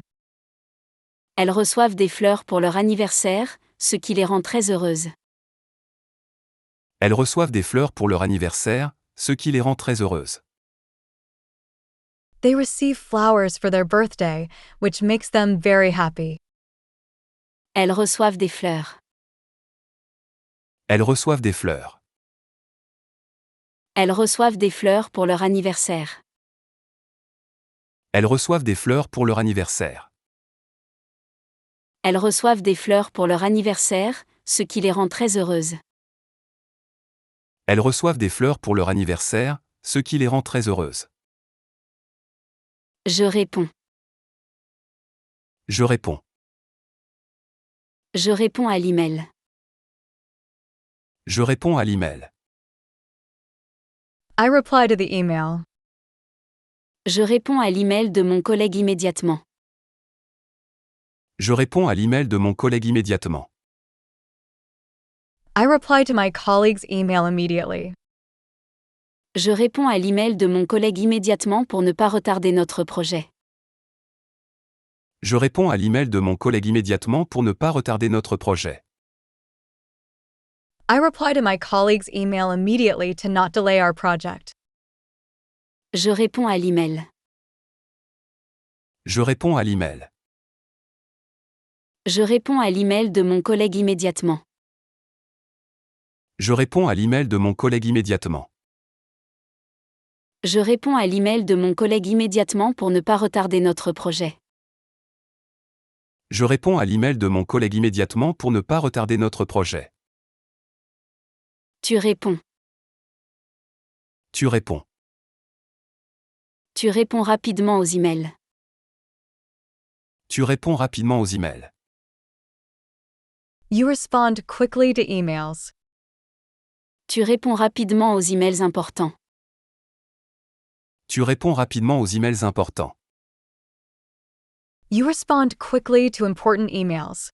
Elles reçoivent des fleurs pour leur anniversaire, ce qui les rend très heureuses. Elles reçoivent des fleurs pour leur anniversaire, ce qui les rend très heureuses. They receive flowers for their birthday, which makes them very happy. Elles reçoivent des fleurs. Elles reçoivent des fleurs. Elles reçoivent des fleurs pour leur anniversaire. Elles reçoivent des fleurs pour leur anniversaire. Elles reçoivent des fleurs pour leur anniversaire, ce qui les rend très heureuses. Elles reçoivent des fleurs pour leur anniversaire, ce qui les rend très heureuses. Je réponds. Je réponds. Je réponds à l'email. Je réponds à l'email. I reply to the email. Je réponds à l'email de mon collègue immédiatement. Je réponds à l'email de mon collègue immédiatement. I reply to my colleague's email immediately. Je réponds à l'email de mon collègue immédiatement pour ne pas retarder notre projet. Je réponds à l'email de mon collègue immédiatement pour ne pas retarder notre projet. I reply to my colleague's email immediately to not delay our project. Je réponds à l'email. Je réponds à l'email. Je réponds à l'email de mon collègue immédiatement. Je réponds à l'email de mon collègue immédiatement. Je réponds à l'email de mon collègue immédiatement pour ne pas retarder notre projet. Je réponds à l'email de mon collègue immédiatement pour ne pas retarder notre projet. Tu réponds. Tu réponds. Tu réponds rapidement aux emails. Tu réponds rapidement aux emails. You respond quickly to emails. Tu réponds rapidement aux emails importants. Tu réponds rapidement aux emails importants. You respond quickly to important emails.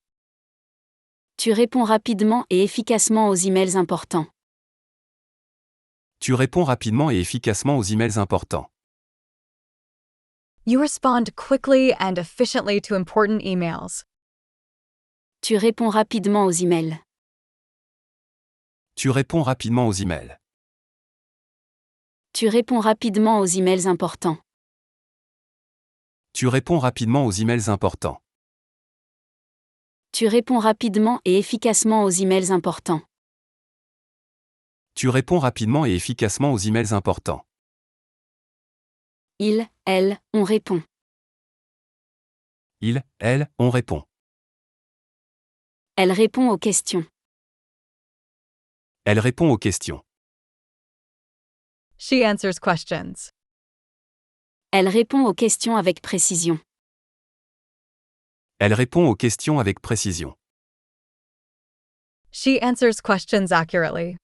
Tu réponds rapidement et efficacement aux emails importants. Tu réponds rapidement et efficacement aux emails importants. You respond quickly and efficiently to important emails. Tu réponds rapidement aux emails. Tu réponds rapidement aux emails. Tu réponds rapidement aux emails importants. Tu réponds rapidement aux emails importants. Tu réponds rapidement et efficacement aux emails importants. Tu réponds rapidement et efficacement aux emails importants. Il, elle, on répond. Il, elle, on répond. Elle répond aux questions. Elle répond aux questions. She answers questions. Elle répond aux questions avec précision. Elle répond aux questions avec précision. She answers questions accurately.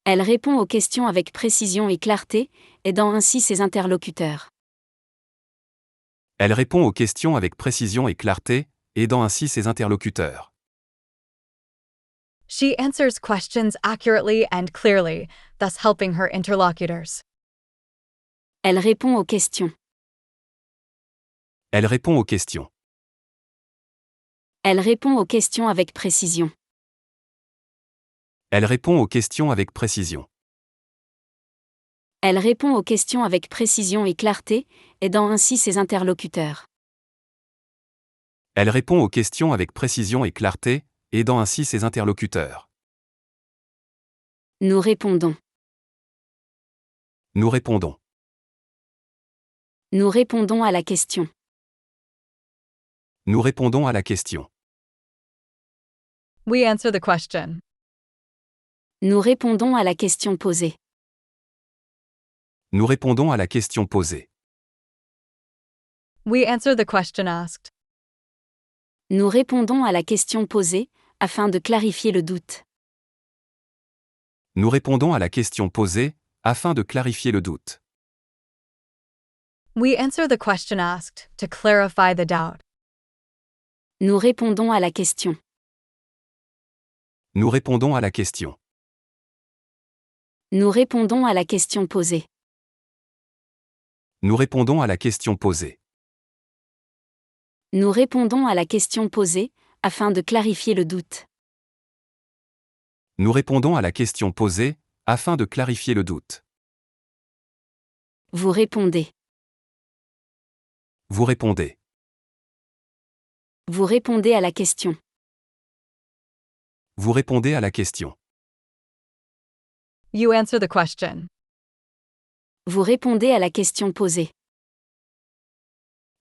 Elle répond aux questions avec précision et clarté, aidant ainsi ses interlocuteurs. Elle répond aux questions avec précision et clarté, aidant ainsi ses interlocuteurs. She answers questions accurately and clearly, thus helping her interlocutors. Elle répond aux questions. Elle répond aux questions. Elle répond aux questions avec précision. Elle répond aux questions avec précision. Elle répond aux questions avec précision et clarté, aidant ainsi ses interlocuteurs. Elle répond aux questions avec précision et clarté, aidant ainsi ses interlocuteurs. Nous répondons. Nous répondons. Nous répondons à la question. Nous répondons à la question. We answer the question. Nous répondons à la question posée. Nous répondons à la question posée. We answer the question asked. Nous répondons à la question posée, afin de clarifier le doute. Nous répondons à la question posée, afin de clarifier le doute. We answer the question asked to clarify the doubt. Nous répondons à la question. Nous répondons à la question. Nous répondons à la question posée. Nous répondons à la question posée. Nous répondons à la question posée, afin de clarifier le doute. Nous répondons à la question posée, afin de clarifier le doute. Vous répondez. Vous répondez. Vous répondez à la question. Vous répondez à la question. You answer the question. Vous répondez à la question posée.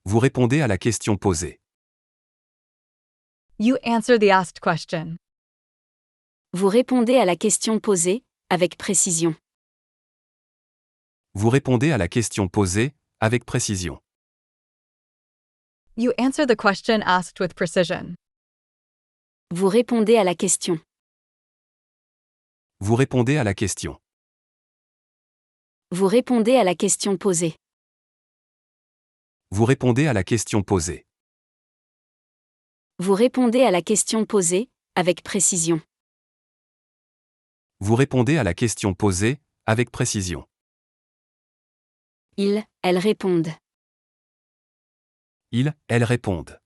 Vous répondez à la question posée. You answer the asked question. Vous répondez à la question posée, avec précision. Vous répondez à la question posée, avec précision. You answer the question asked with precision. Vous répondez à la question. Vous répondez à la question. Vous répondez à la question posée. Vous répondez à la question posée. Vous répondez à la question posée, avec précision. Vous répondez à la question posée, avec précision. Elles répondent. Elles répondent.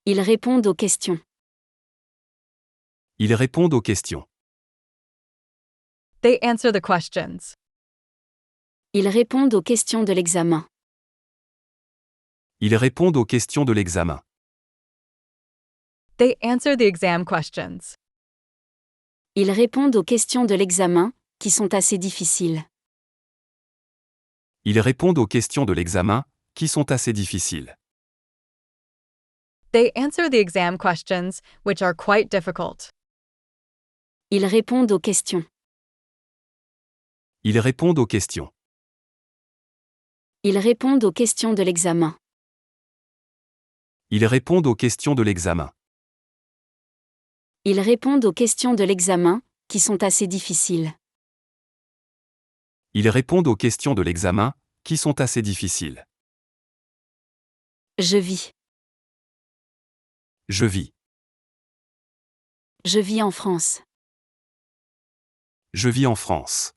Ils répondent aux questions. Ils répondent aux questions. They answer the questions. Ils répondent aux questions de l'examen. Ils répondent aux questions de l'examen. They answer the exam questions. Ils répondent aux questions de l'examen, qui sont assez difficiles. Ils répondent aux questions de l'examen, qui sont assez difficiles. They answer the exam questions, which are quite difficult. Ils répondent aux questions. Ils répondent aux questions. Ils répondent aux questions de l'examen. Ils répondent aux questions de l'examen. Ils répondent aux questions de l'examen, qui sont assez difficiles. Ils répondent aux questions de l'examen, qui sont assez difficiles. Je vis. Je vis. Je vis en France. Je vis en France.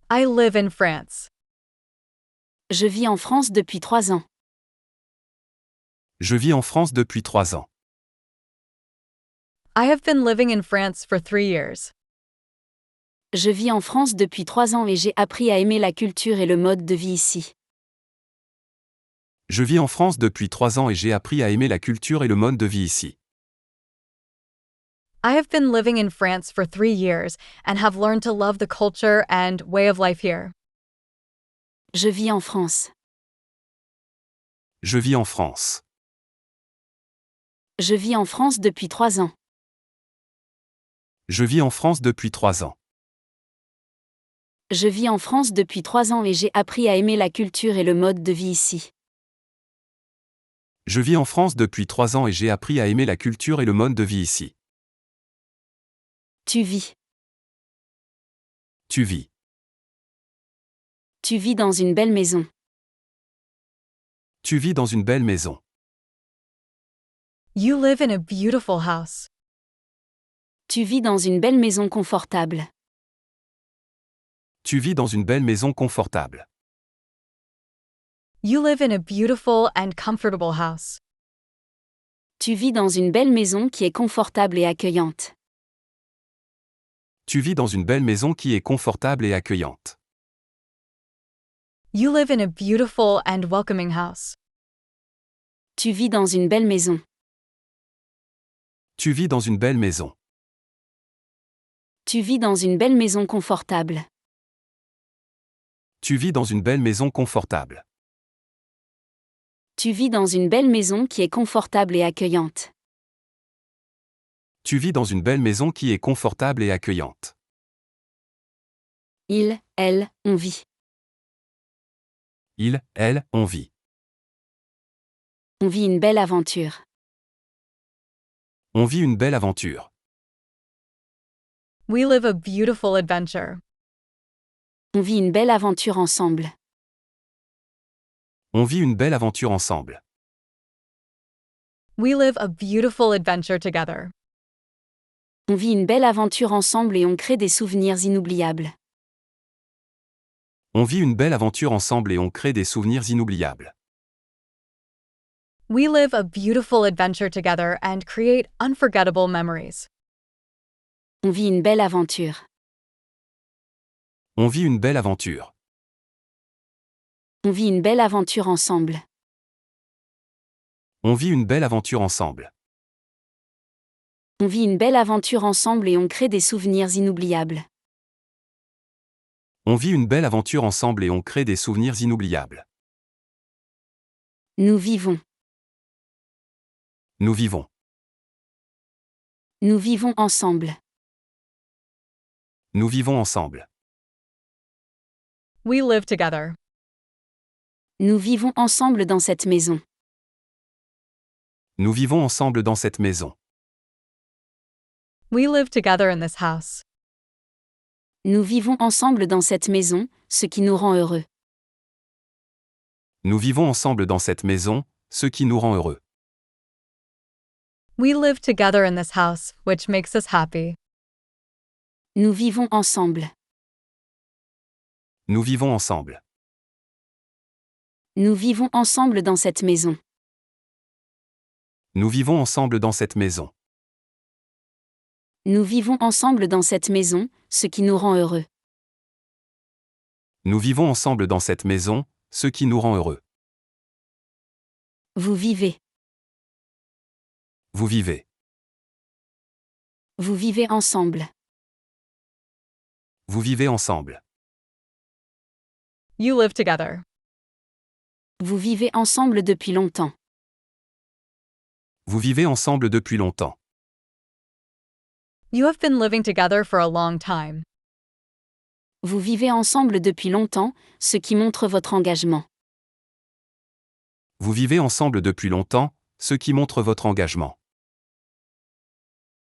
I live in France. Je vis en France depuis 3 ans. Je vis en France depuis 3 ans. I have been living in France for 3 years. Je vis en France depuis 3 ans et j'ai appris à aimer la culture et le mode de vie ici. Je vis en France depuis 3 ans et j'ai appris à aimer la culture et le mode de vie ici. I have been living in France for 3 years and have learned to love the culture and way of life here. Je vis en France. Je vis en France. Je vis en France depuis 3 ans. Je vis en France depuis 3 ans. Je vis en France depuis 3 ans et j'ai appris à aimer la culture et le mode de vie ici. Je vis en France depuis 3 ans et j'ai appris à aimer la culture et le mode de vie ici. Tu vis. Tu vis. Tu vis dans une belle maison. Tu vis dans une belle maison. You live in a beautiful house. Tu vis dans une belle maison confortable. Tu vis dans une belle maison confortable. You live in a beautiful and comfortable house. Tu vis dans une belle maison qui est confortable et accueillante. Tu vis dans une belle maison qui est confortable et accueillante. You live in a beautiful and welcoming house. Tu vis dans une belle maison. Tu vis dans une belle maison. Tu vis dans une belle maison confortable. Tu vis dans une belle maison confortable. Tu vis dans une belle maison qui est confortable et accueillante. Tu vis dans une belle maison qui est confortable et accueillante. Elle, on vit. Elle, on vit. On vit une belle aventure. On vit une belle aventure. We live a beautiful adventure. On vit une belle aventure ensemble. On vit une belle aventure ensemble. We live a beautiful adventure together. On vit une belle aventure ensemble et on crée des souvenirs inoubliables. On vit une belle aventure ensemble et on crée des souvenirs inoubliables. We live a beautiful adventure together and create unforgettable memories. On vit une belle aventure. On vit une belle aventure. On vit une belle aventure ensemble. On vit une belle aventure ensemble. On vit une belle aventure ensemble et on crée des souvenirs inoubliables. On vit une belle aventure ensemble et on crée des souvenirs inoubliables. Nous vivons. Nous vivons. Nous vivons ensemble. Nous vivons ensemble. We live together. Nous vivons ensemble dans cette maison. Nous vivons ensemble dans cette maison. We live together in this house. Nous vivons ensemble dans cette maison, ce qui nous rend heureux. Nous vivons ensemble dans cette maison, ce qui nous rend heureux. We live together in this house, which makes us happy. Nous vivons ensemble. Nous vivons ensemble. Nous vivons ensemble dans cette maison. Nous vivons ensemble dans cette maison. Nous vivons ensemble dans cette maison, ce qui nous rend heureux. Nous vivons ensemble dans cette maison, ce qui nous rend heureux. Vous vivez. Vous vivez. Vous vivez ensemble. Vous vivez ensemble. You live together. Vous vivez ensemble depuis longtemps. Vous vivez ensemble depuis longtemps. You have been living together for a long time. Vous vivez ensemble depuis longtemps, ce qui montre votre engagement. Vous vivez ensemble depuis longtemps, ce qui montre votre engagement.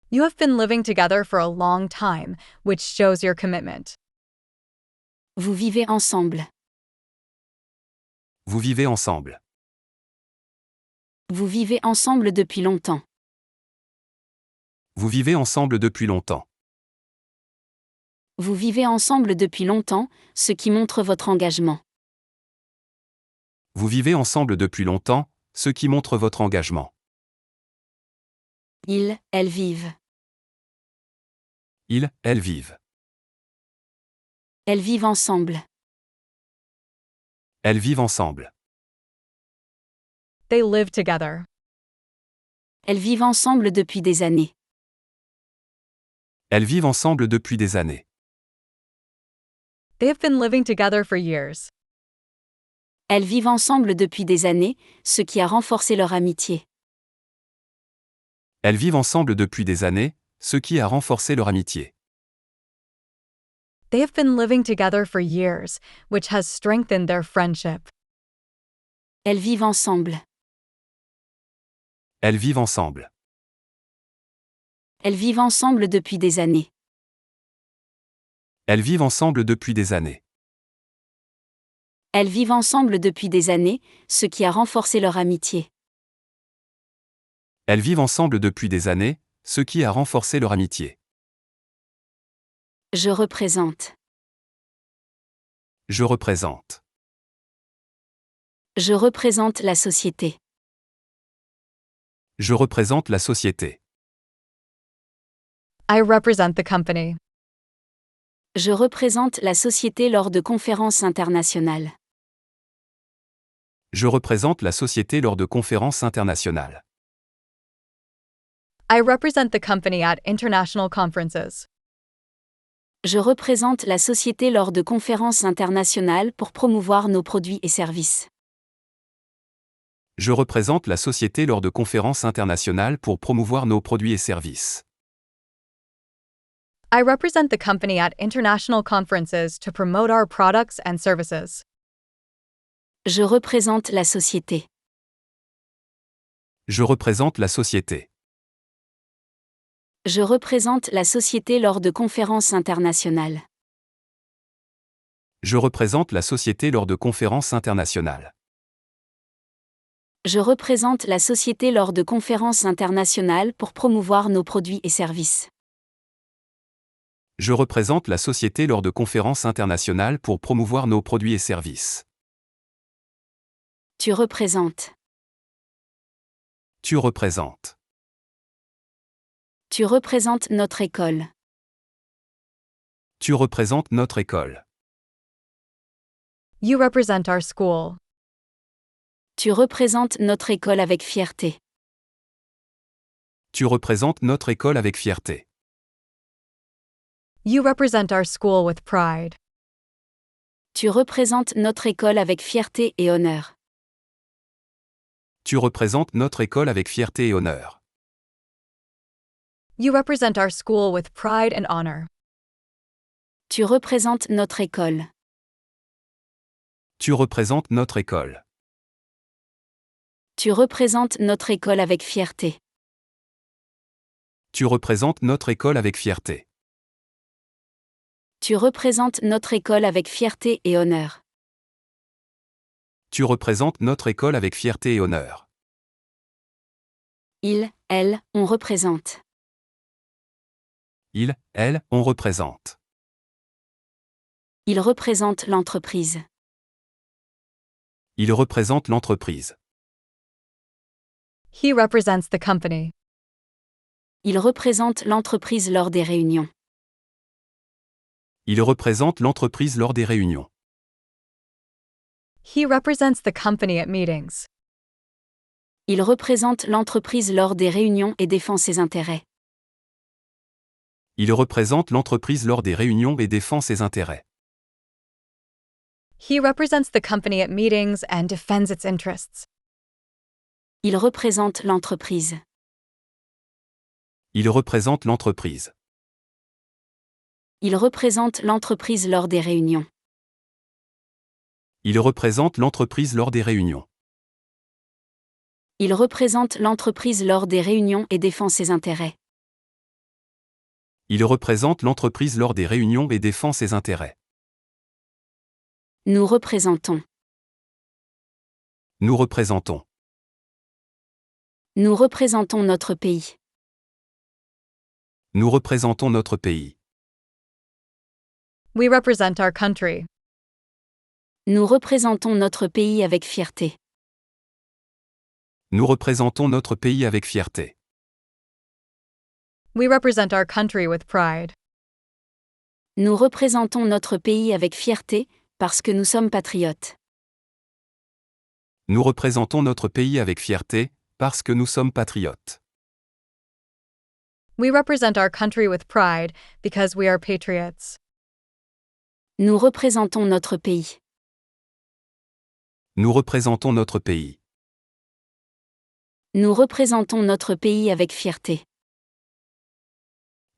You have been living together for a long time, which shows your commitment. Vous vivez ensemble. Vous vivez ensemble. Vous vivez ensemble depuis longtemps. Vous vivez ensemble depuis longtemps. Vous vivez ensemble depuis longtemps, ce qui montre votre engagement. Vous vivez ensemble depuis longtemps, ce qui montre votre engagement. Elles vivent. Elles vivent. Elles vivent ensemble. Elles vivent ensemble. They live together. Elles vivent ensemble depuis des années. Elles vivent ensemble depuis des années. They have been living together for years. Elles vivent ensemble depuis des années, ce qui a renforcé leur amitié. Elles vivent ensemble depuis des années, ce qui a renforcé leur amitié. They have been living together for years, which has strengthened their friendship. Elles vivent ensemble. Elles vivent ensemble. Elles vivent ensemble depuis des années. Elles vivent ensemble depuis des années. Elles vivent ensemble depuis des années, ce qui a renforcé leur amitié. Elles vivent ensemble depuis des années, ce qui a renforcé leur amitié. Je représente. Je représente. Je représente la société. Je représente la société. I represent the company. Je représente la société lors de conférences internationales. Je représente la société lors de conférences internationales. I represent the company at international conferences. Je représente la société lors de conférences internationales pour promouvoir nos produits et services. Je représente la société lors de conférences internationales pour promouvoir nos produits et services. I represent the company at international conferences to promote our products and services. Je représente la société. Je représente la société. Je représente la société lors de conférences internationales. Je représente la société lors de conférences internationales. Je représente la société lors de conférences internationales pour promouvoir nos produits et services. Je représente la société lors de conférences internationales pour promouvoir nos produits et services. Tu représentes. Tu représentes. Tu représentes notre école. Tu représentes notre école. You represent our school. Tu représentes notre école avec fierté. Tu représentes notre école avec fierté. You represent our school with pride. Tu représentes notre école avec fierté et honneur. Tu représentes notre école avec fierté et honneur. You represent our school with pride and honor. Tu représentes notre école. Tu représentes notre école. Tu représentes notre école avec fierté. Tu représentes notre école avec fierté. Tu représentes notre école avec fierté et honneur. Tu représentes notre école avec fierté et honneur. Il, elle, on représente. Il, elle, on représente. Il représente l'entreprise. Il représente l'entreprise. He represents the company. Il représente l'entreprise lors des réunions. Il représente l'entreprise lors des réunions. He represents the company at meetings. Il représente l'entreprise lors des réunions et défend ses intérêts. Il représente l'entreprise lors des réunions et défend ses intérêts. He represents the company at meetings and defends its interests. Il représente l'entreprise. Il représente l'entreprise. Il représente l'entreprise lors des réunions. Il représente l'entreprise lors des réunions. Il représente l'entreprise lors des réunions et défend ses intérêts. Il représente l'entreprise lors des réunions et défend ses intérêts. Nous représentons. Nous représentons. Nous représentons notre pays. Nous représentons notre pays. We represent our country. Nous représentons notre pays avec fierté. Nous représentons notre pays avec fierté. We represent our country with pride. Nous représentons notre pays avec fierté, parce que nous sommes patriotes. Nous représentons notre pays avec fierté, parce que nous sommes patriotes. We represent our country with pride because we are patriots. Nous représentons notre pays. Nous représentons notre pays. Nous représentons notre pays avec fierté.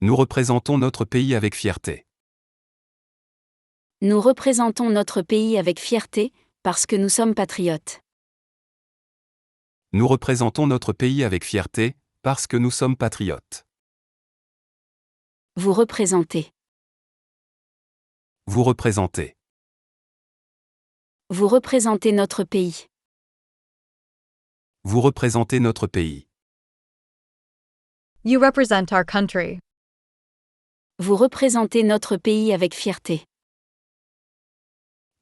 Nous représentons notre pays avec fierté. Nous représentons notre pays avec fierté, parce que nous sommes patriotes. Nous représentons notre pays avec fierté, parce que nous sommes patriotes. Vous représentez. Vous représentez. Vous représentez notre pays. Vous représentez notre pays. You represent our country. Vous représentez notre pays avec fierté.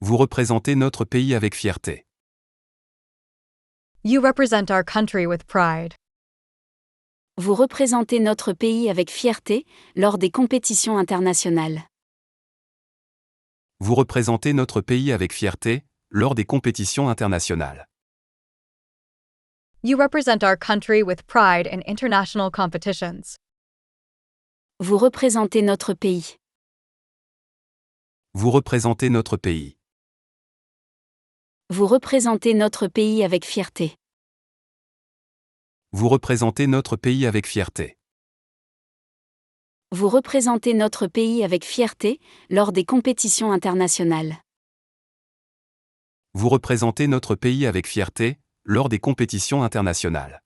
Vous représentez notre pays avec fierté. You represent our country with pride. Vous représentez notre pays avec fierté, lors des compétitions internationales. Vous représentez notre pays avec fierté, lors des compétitions internationales. You represent our country with pride in international competitions. Vous représentez notre pays. Vous représentez notre pays. Vous représentez notre pays avec fierté. Vous représentez notre pays avec fierté. Vous représentez notre pays avec fierté, lors des compétitions internationales. Vous représentez notre pays avec fierté, lors des compétitions internationales.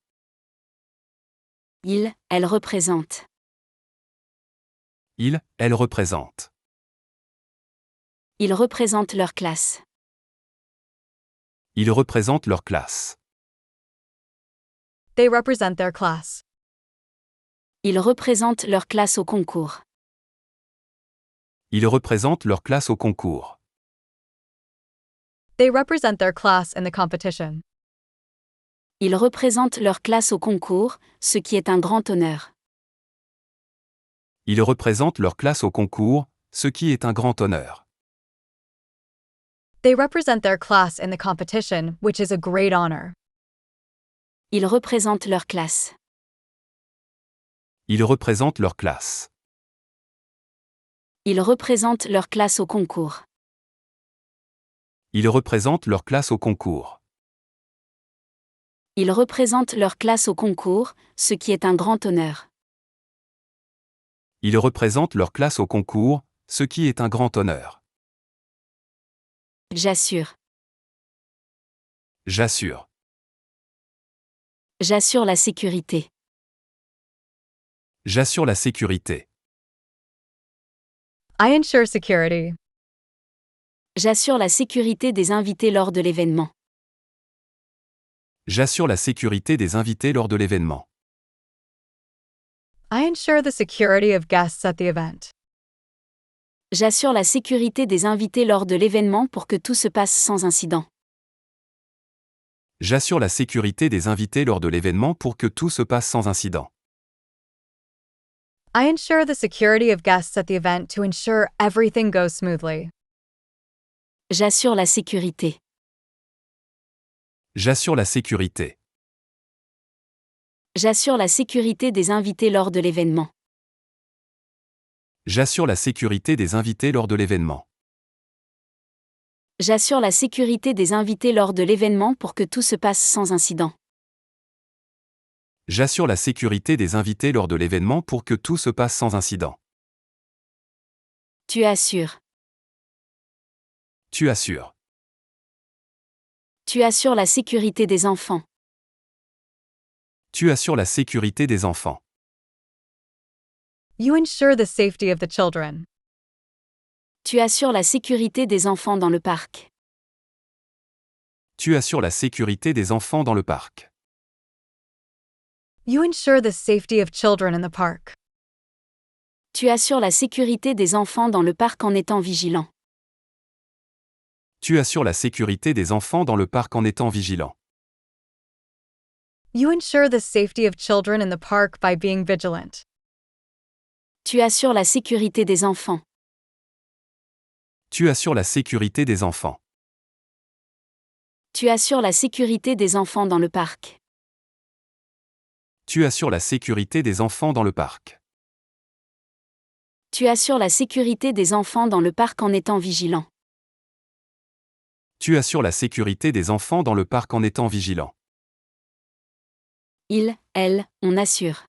Il, elle représente. Il, elle représente. Ils représentent leur classe. Ils représentent leur classe. They represent their class. Ils représentent leur classe au concours. Ils représentent leur classe au concours. They represent their class in the competition. Ils représentent leur classe au concours, ce qui est un grand honneur. Ils représentent leur classe au concours, ce qui est un grand honneur. They represent their class in the competition, which is a great honor. Ils représentent leur classe. Ils représentent leur classe. Ils représentent leur classe au concours. Ils représentent leur classe au concours. Ils représentent leur classe au concours, ce qui est un grand honneur. Ils représentent leur classe au concours, ce qui est un grand honneur. J'assure. J'assure. J'assure la sécurité. J'assure la sécurité. I ensure security. J'assure la sécurité des invités lors de l'événement. J'assure la sécurité des invités lors de l'événement. I ensure the security of guests at the event. J'assure la sécurité des invités lors de l'événement pour que tout se passe sans incident. J'assure la sécurité des invités lors de l'événement pour que tout se passe sans incident. I ensure the security of guests at the event to ensure everything goes smoothly. J'assure la sécurité. J'assure la sécurité. J'assure la sécurité des invités lors de l'événement. J'assure la sécurité des invités lors de l'événement. J'assure la sécurité des invités lors de l'événement pour que tout se passe sans incident. J'assure la sécurité des invités lors de l'événement pour que tout se passe sans incident. Tu assures. Tu assures. Tu assures la sécurité des enfants. Tu assures la sécurité des enfants. You ensure the safety of the children. Tu assures la sécurité des enfants dans le parc. Tu assures la sécurité des enfants dans le parc. You ensure the safety of children in the park. Tu assures la sécurité des enfants dans le parc en étant vigilant. Tu assures la sécurité des enfants dans le parc en étant vigilant. You ensure the safety of children in the park by being vigilant. Tu assures la sécurité des enfants. Tu assures la sécurité des enfants. Tu assures la sécurité des enfants dans le parc. Tu assures la sécurité des enfants dans le parc. Tu assures la sécurité des enfants dans le parc en étant vigilant. Tu assures la sécurité des enfants dans le parc en étant vigilant. Il, elle, on assure.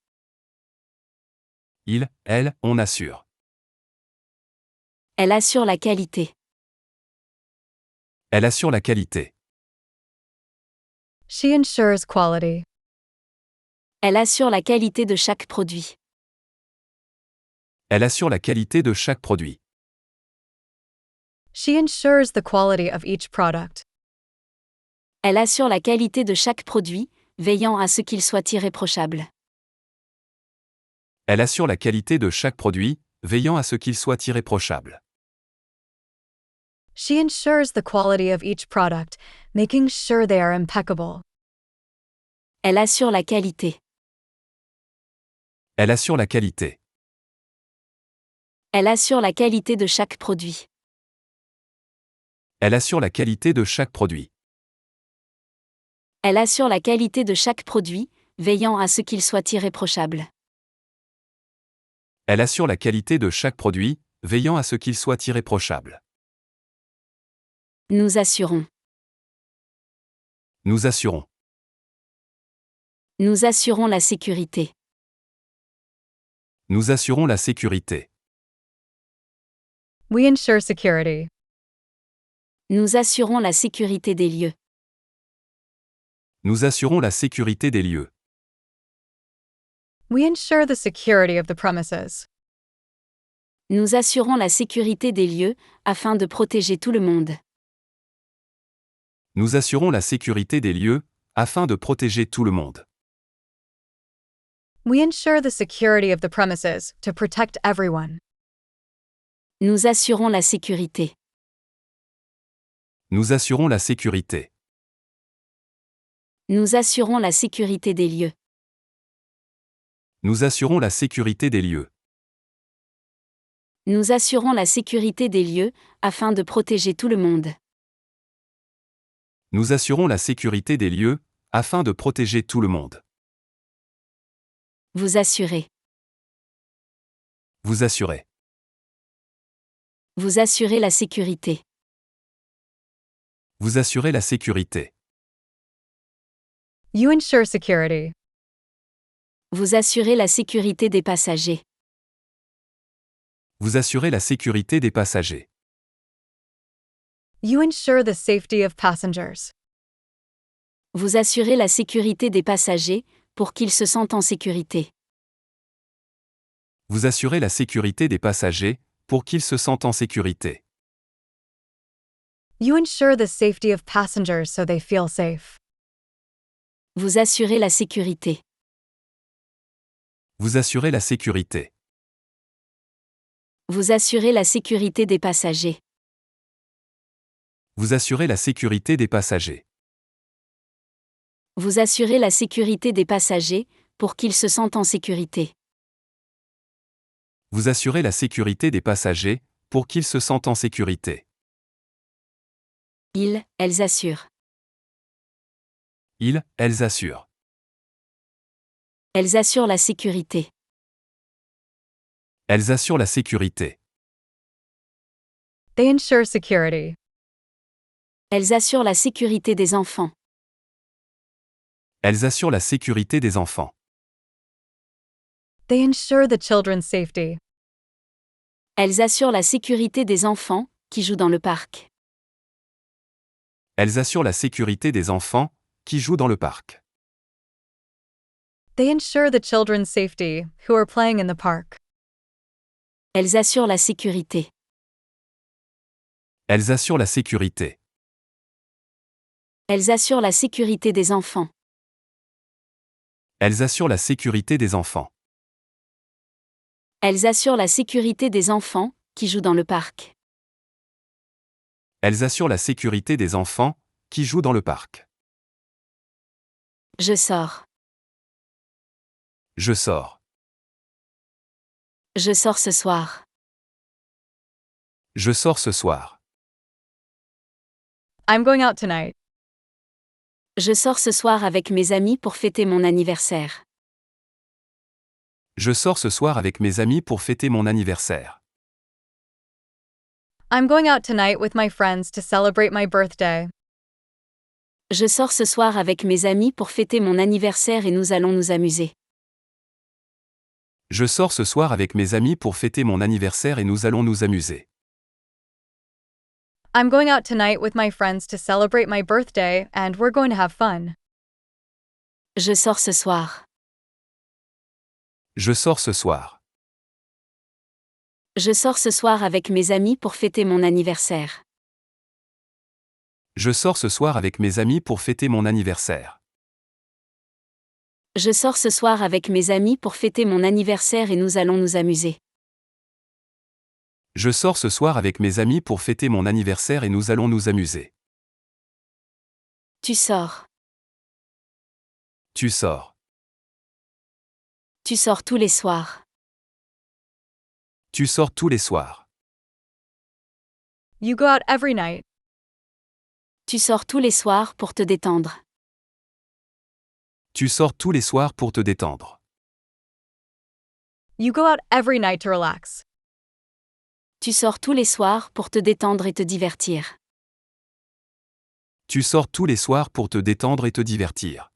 Il, elle, on assure. Elle assure la qualité. Elle assure la qualité. She ensures quality. Elle assure la qualité de chaque produit. Elle assure la qualité de chaque produit. She ensures the quality of each product. Elle assure la qualité de chaque produit, veillant à ce qu'il soit irréprochable. Elle assure la qualité de chaque produit, veillant à ce qu'il soit irréprochable. She ensures the quality of each product, making sure they are impeccable. Elle assure la qualité. Elle assure la qualité. Elle assure la qualité de chaque produit. Elle assure la qualité de chaque produit. Elle assure la qualité de chaque produit, veillant à ce qu'il soit irréprochable. Elle assure la qualité de chaque produit, veillant à ce qu'il soit irréprochable. Nous assurons. Nous assurons. Nous assurons la sécurité. Nous assurons la sécurité. We ensure security. Nous assurons la sécurité des lieux. Nous assurons la sécurité des lieux. We ensure the security of the premises. Nous assurons la sécurité des lieux, afin de protéger tout le monde. Nous assurons la sécurité des lieux, afin de protéger tout le monde. We ensure the security of the premises to protect everyone. Nous assurons la sécurité. Nous assurons la sécurité. Nous assurons la sécurité des lieux. Nous assurons la sécurité des lieux. Nous assurons la sécurité des lieux, afin de protéger tout le monde. Nous assurons la sécurité des lieux, afin de protéger tout le monde. Vous assurez. Vous assurez. Vous assurez la sécurité. Vous assurez la sécurité. You ensure security. Vous assurez la sécurité des passagers. Vous assurez la sécurité des passagers. You ensure the safety of passengers. Vous assurez la sécurité des passagers, pour qu'ils se sentent en sécurité. Vous assurez la sécurité des passagers, pour qu'ils se sentent en sécurité. You ensure the safety of passengers so they feel safe. Vous assurez la sécurité. Vous assurez la sécurité. Vous assurez la sécurité des passagers. Vous assurez la sécurité des passagers. Vous assurez la sécurité des passagers, pour qu'ils se sentent en sécurité. Vous assurez la sécurité des passagers, pour qu'ils se sentent en sécurité. Elles assurent. Elles assurent. Elles assurent la sécurité. Elles assurent la sécurité. They ensure security. Elles assurent la sécurité des enfants. Elles assurent la sécurité des enfants. They ensure the children's safety. Elles assurent la sécurité des enfants, qui jouent dans le parc. Elles assurent la sécurité des enfants, qui jouent dans le parc. They ensure the children's safety, who are playing in the park. Elles assurent la sécurité. Elles assurent la sécurité. Elles assurent la sécurité des enfants. Elles assurent la sécurité des enfants. Elles assurent la sécurité des enfants, qui jouent dans le parc. Elles assurent la sécurité des enfants, qui jouent dans le parc. Je sors. Je sors. Je sors ce soir. Je sors ce soir. I'm going out tonight. Je sors ce soir avec mes amis pour fêter mon anniversaire. Je sors ce soir avec mes amis pour fêter mon anniversaire. I'm going out tonight with my friends to celebrate my birthday. Je sors ce soir avec mes amis pour fêter mon anniversaire et nous allons nous amuser. Je sors ce soir avec mes amis pour fêter mon anniversaire et nous allons nous amuser. I'm going out tonight with my friends to celebrate my birthday and we're going to have fun. Je sors ce soir. Je sors ce soir. Je sors ce soir avec mes amis pour fêter mon anniversaire. Je sors ce soir avec mes amis pour fêter mon anniversaire. Je sors ce soir avec mes amis pour fêter mon anniversaire et nous allons nous amuser. Je sors ce soir avec mes amis pour fêter mon anniversaire et nous allons nous amuser. Tu sors. Tu sors. Tu sors tous les soirs. Tu sors tous les soirs. You go out every night. Tu sors tous les soirs pour te détendre. Tu sors tous les soirs pour te détendre. You go out every night to relax. Tu sors tous les soirs pour te détendre et te divertir. Tu sors tous les soirs pour te détendre et te divertir.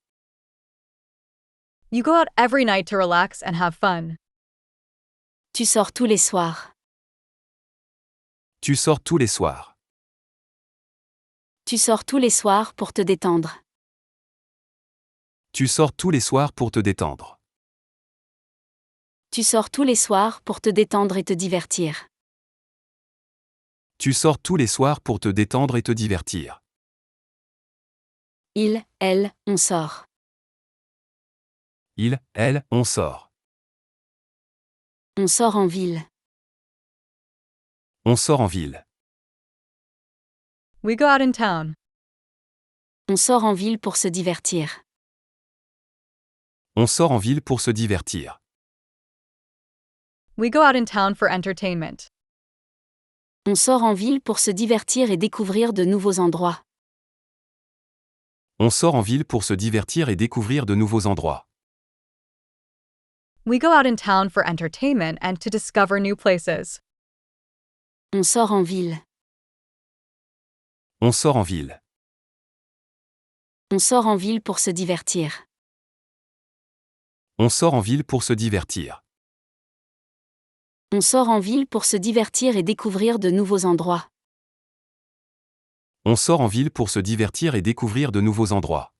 You go out every night to relax and have fun. Tu sors tous les soirs. Tu sors tous les soirs. Tu sors tous les soirs pour te détendre. Tu sors tous les soirs pour te détendre. Tu sors tous les soirs pour te détendre et te divertir. Tu sors tous les soirs pour te détendre et te divertir. Elle, on sort. Elle, on sort. On sort en ville. On sort en ville. We go out in town. On sort en ville pour se divertir. On sort en ville pour se divertir. We go out in town for entertainment. On sort en ville pour se divertir et découvrir de nouveaux endroits. On sort en ville pour se divertir et découvrir de nouveaux endroits. We go out in town for entertainment and to discover new places. On sort en ville. On sort en ville. On sort en ville pour se divertir. On sort en ville pour se divertir. On sort en ville pour se divertir et découvrir de nouveaux endroits. On sort en ville pour se divertir et découvrir de nouveaux endroits.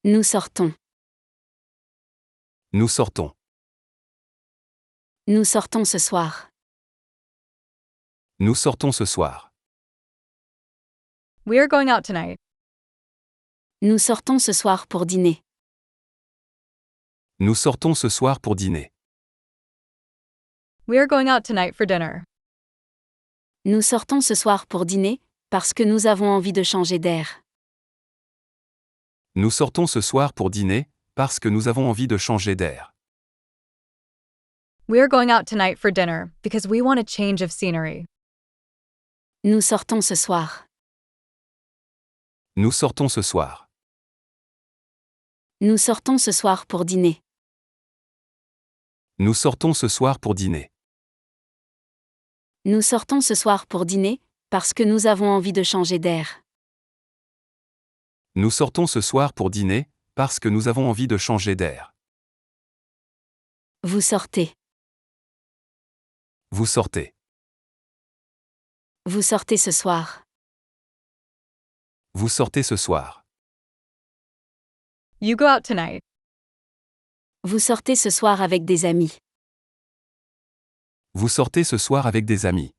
Nous sortons. Nous sortons. Nous sortons ce soir. Nous sortons ce soir. We are going out tonight. Nous sortons ce soir pour dîner. Nous sortons ce soir pour dîner. We are going out tonight for dinner. Nous sortons ce soir pour dîner, parce que nous avons envie de changer d'air. Nous sortons ce soir pour dîner, parce que nous avons envie de changer d'air. We are going out tonight for dinner because we want a change of scenery. Nous sortons ce soir. Nous sortons ce soir. Nous sortons ce soir pour dîner. Nous sortons ce soir pour dîner. Nous sortons ce soir pour dîner, parce que nous avons envie de changer d'air. Nous sortons ce soir pour dîner, parce que nous avons envie de changer d'air. Vous sortez. Vous sortez. Vous sortez ce soir. Vous sortez ce soir. You go out tonight. Vous sortez ce soir avec des amis. Vous sortez ce soir avec des amis.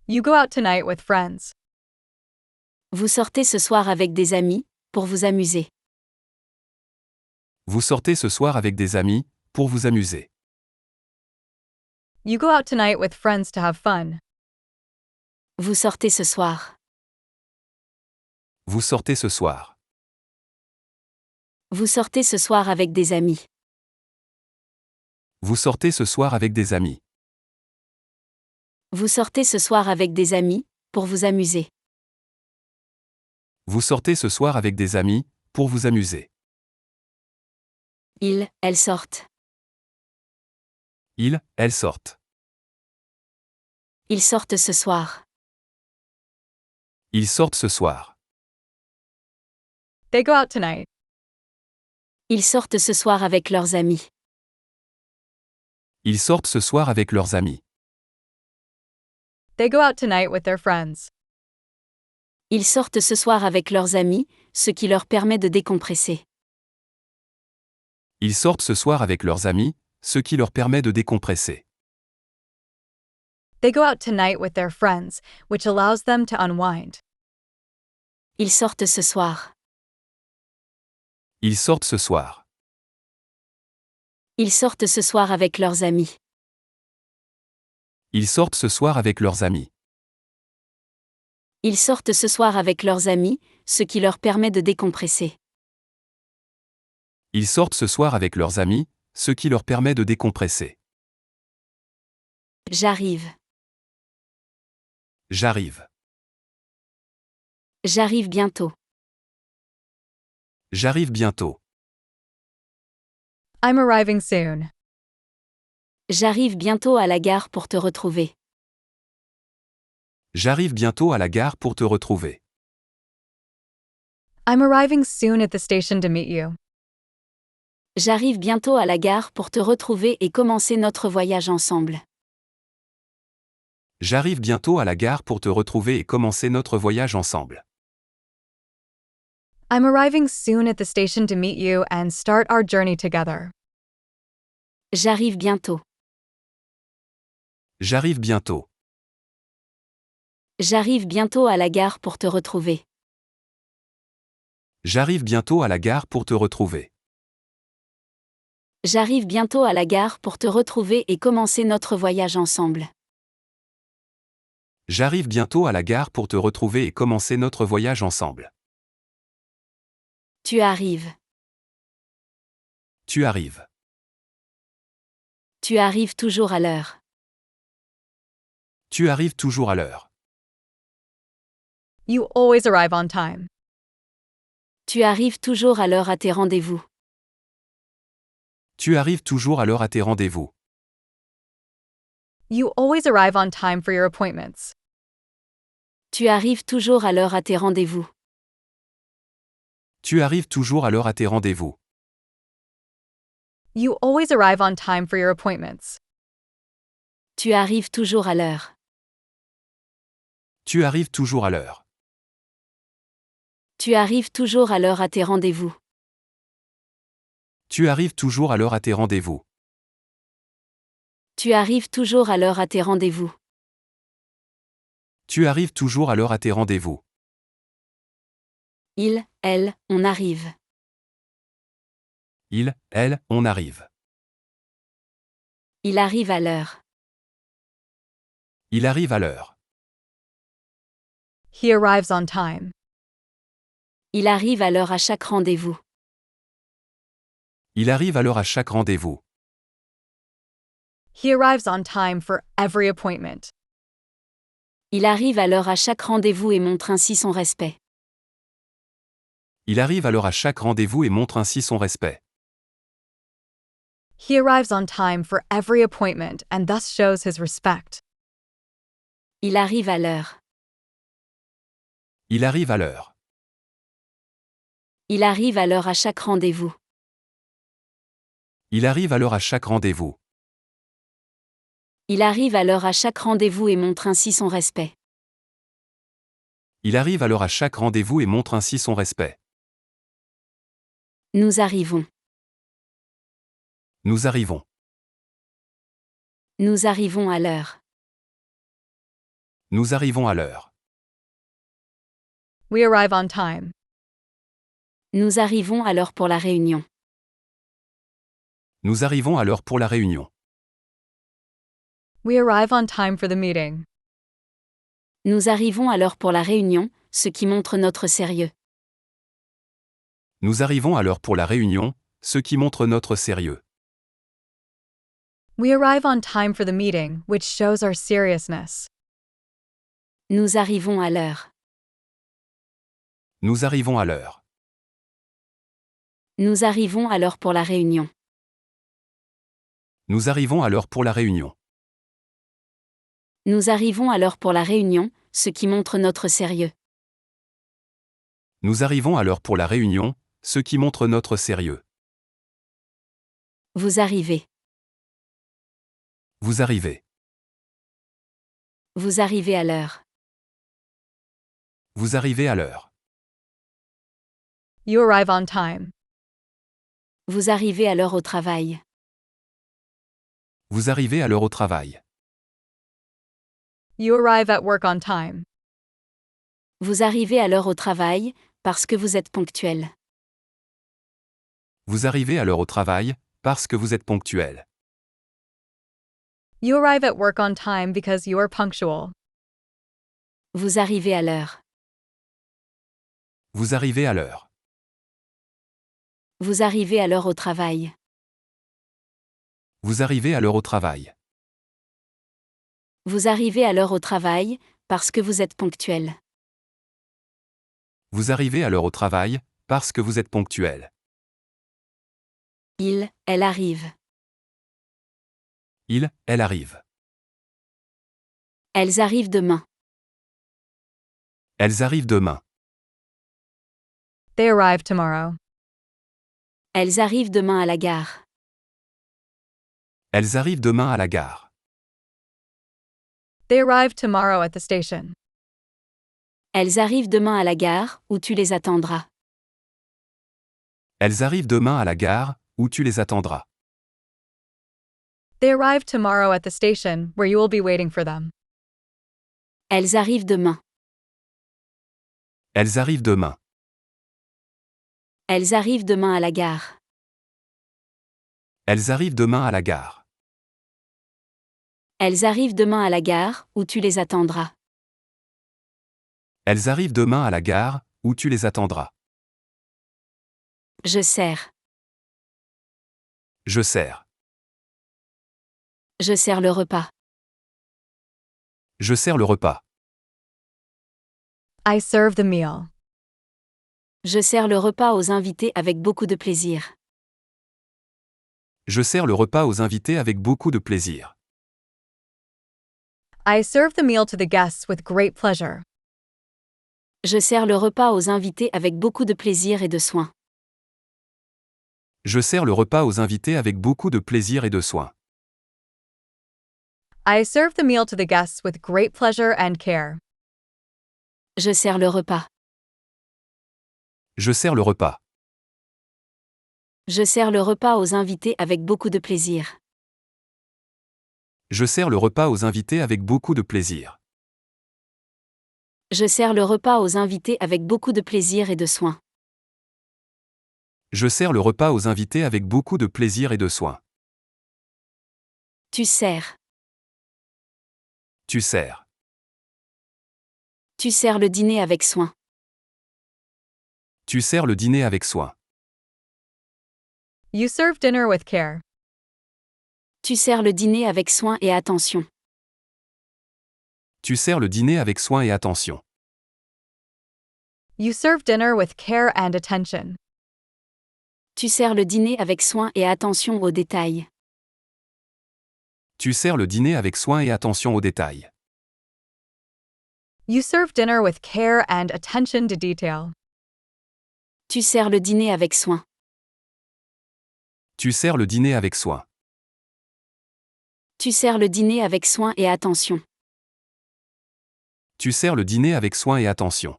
You go out tonight with friends. Vous sortez ce soir avec des amis, pour vous amuser. Vous sortez ce soir avec des amis, pour vous amuser. You go out tonight with friends to have fun. Vous sortez ce soir. Vous sortez ce soir. Vous sortez ce soir avec des amis. Vous sortez ce soir avec des amis. Vous sortez ce soir avec des amis, pour vous amuser. Vous sortez ce soir avec des amis, pour vous amuser. Elles sortent. Elles sortent. Ils sortent ce soir. Ils sortent ce soir. They go out tonight. Ils sortent ce soir avec leurs amis. Ils sortent ce soir avec leurs amis. They go out tonight with their friends. Ils sortent ce soir avec leurs amis, ce qui leur permet de décompresser. Ils sortent ce soir avec leurs amis, ce qui leur permet de décompresser. They go out tonight with their friends, which allows them to unwind. Ils sortent ce soir. Ils sortent ce soir. Ils sortent ce soir avec leurs amis. Ils sortent ce soir avec leurs amis. Ils sortent ce soir avec leurs amis, ce qui leur permet de décompresser. Ils sortent ce soir avec leurs amis, ce qui leur permet de décompresser. J'arrive. J'arrive. J'arrive bientôt. J'arrive bientôt. I'm arriving soon. J'arrive bientôt à la gare pour te retrouver. J'arrive bientôt à la gare pour te retrouver. I'm arriving soon at the station to meet you. J'arrive bientôt à la gare pour te retrouver et commencer notre voyage ensemble. J'arrive bientôt à la gare pour te retrouver et commencer notre voyage ensemble. I'm arriving soon at the station to meet you and start our journey together. J'arrive bientôt. J'arrive bientôt. J'arrive bientôt à la gare pour te retrouver. J'arrive bientôt à la gare pour te retrouver. J'arrive bientôt à la gare pour te retrouver et commencer notre voyage ensemble. J'arrive bientôt à la gare pour te retrouver et commencer notre voyage ensemble. Tu arrives. Tu arrives. Tu arrives toujours à l'heure. Tu arrives toujours à l'heure. You always arrive on time. Tu arrives toujours à l'heure à tes rendez-vous. Tu arrives toujours à l'heure à tes rendez-vous. You always arrive on time for your appointments. Tu arrives toujours à l'heure à tes rendez-vous. Tu arrives toujours à l'heure à tes rendez-vous. You always arrive on time for your appointments. Tu arrives toujours à l'heure. Tu arrives toujours à l'heure. Tu arrives toujours à l'heure à tes rendez-vous. Tu arrives toujours à l'heure à tes rendez-vous. Tu arrives toujours à l'heure à tes rendez-vous. Tu arrives toujours à l'heure à tes rendez-vous. Il, elle, on arrive. Il, elle, on arrive. Il arrive à l'heure. Il arrive à l'heure. He arrives on time. Il arrive à l'heure à chaque rendez-vous. Il arrive à l'heure à chaque rendez-vous. He arrives on time for every appointment. Il arrive à l'heure à chaque rendez-vous et montre ainsi son respect. Il arrive à l'heure à chaque rendez-vous et montre ainsi son respect. He arrives on time for every appointment and thus shows his respect. Il arrive à l'heure. Il arrive à l'heure. Il arrive à l'heure à chaque rendez-vous. Il arrive à l'heure à chaque rendez-vous. Il arrive à l'heure à chaque rendez-vous et montre ainsi son respect. Il arrive à l'heure à chaque rendez-vous et montre ainsi son respect. Nous arrivons. Nous arrivons. Nous arrivons à l'heure. Nous arrivons à l'heure. We arrive on time. Nous arrivons à l'heure pour la réunion. Nous arrivons à l'heure pour la réunion. We arrive on time for the meeting. Nous arrivons à l'heure pour la réunion, ce qui montre notre sérieux. Nous arrivons à l'heure pour la réunion, ce qui montre notre sérieux. We arrive on time for the meeting, which shows our seriousness. Nous arrivons à l'heure. Nous arrivons à l'heure. Nous arrivons à l'heure pour la réunion. Nous arrivons à l'heure pour la réunion. Nous arrivons à l'heure pour la réunion, ce qui montre notre sérieux. Nous arrivons à l'heure pour la réunion, ce qui montre notre sérieux. Vous arrivez. Vous arrivez. Vous arrivez à l'heure. Vous arrivez à l'heure. You arrive on time. Vous arrivez à l'heure au travail. Vous arrivez à l'heure au travail. You arrive at work on time. Vous arrivez à l'heure au travail, parce que vous êtes ponctuel. Vous arrivez à l'heure au travail, parce que vous êtes ponctuel. You arrive at work on time because you are punctual. Vous arrivez à l'heure. Vous arrivez à l'heure. Vous arrivez à l'heure au travail. Vous arrivez à l'heure au travail. Vous arrivez à l'heure au travail, parce que vous êtes ponctuel. Vous arrivez à l'heure au travail, parce que vous êtes ponctuel. Il, elle arrive. Il, elle arrive. Elles arrivent demain. Elles arrivent demain. They arrive tomorrow. Elles arrivent demain à la gare. Elles arrivent demain à la gare. They arrive tomorrow at the station. Elles arrivent demain à la gare, où tu les attendras. Elles arrivent demain à la gare, où tu les attendras. They arrive tomorrow at the station, where you will be waiting for them. Elles arrivent demain. Elles arrivent demain. Elles arrivent demain à la gare. Elles arrivent demain à la gare. Elles arrivent demain à la gare, où tu les attendras. Elles arrivent demain à la gare, où tu les attendras. Je sers. Je sers. Je sers le repas. Je sers le repas. I serve the meal. Je sers le repas aux invités avec beaucoup de plaisir. Je sers le repas aux invités avec beaucoup de plaisir. I serve the meal to the guests with great pleasure. Je sers le repas aux invités avec beaucoup de plaisir et de soin. Je sers le repas aux invités avec beaucoup de plaisir et de soin. I serve the meal to the guests with great pleasure and care. Je sers le repas. Je sers le repas. Je sers le repas aux invités avec beaucoup de plaisir. Je sers le repas aux invités avec beaucoup de plaisir. Je sers le repas aux invités avec beaucoup de plaisir et de soin. Je sers le repas aux invités avec beaucoup de plaisir et de soin. Tu sers. Tu sers. Tu sers le dîner avec soin. Tu sers le dîner avec soin. You serve dinner with care. Tu sers le dîner avec soin et attention. Tu sers le dîner avec soin et attention. You serve dinner with care and attention. Tu sers le dîner avec soin et attention aux détails. Tu sers le dîner avec soin et attention aux détails. You serve dinner with care and attention to detail. Tu sers le dîner avec soin. Tu sers le dîner avec soin. Tu sers le dîner avec soin et attention. Tu sers le dîner avec soin et attention.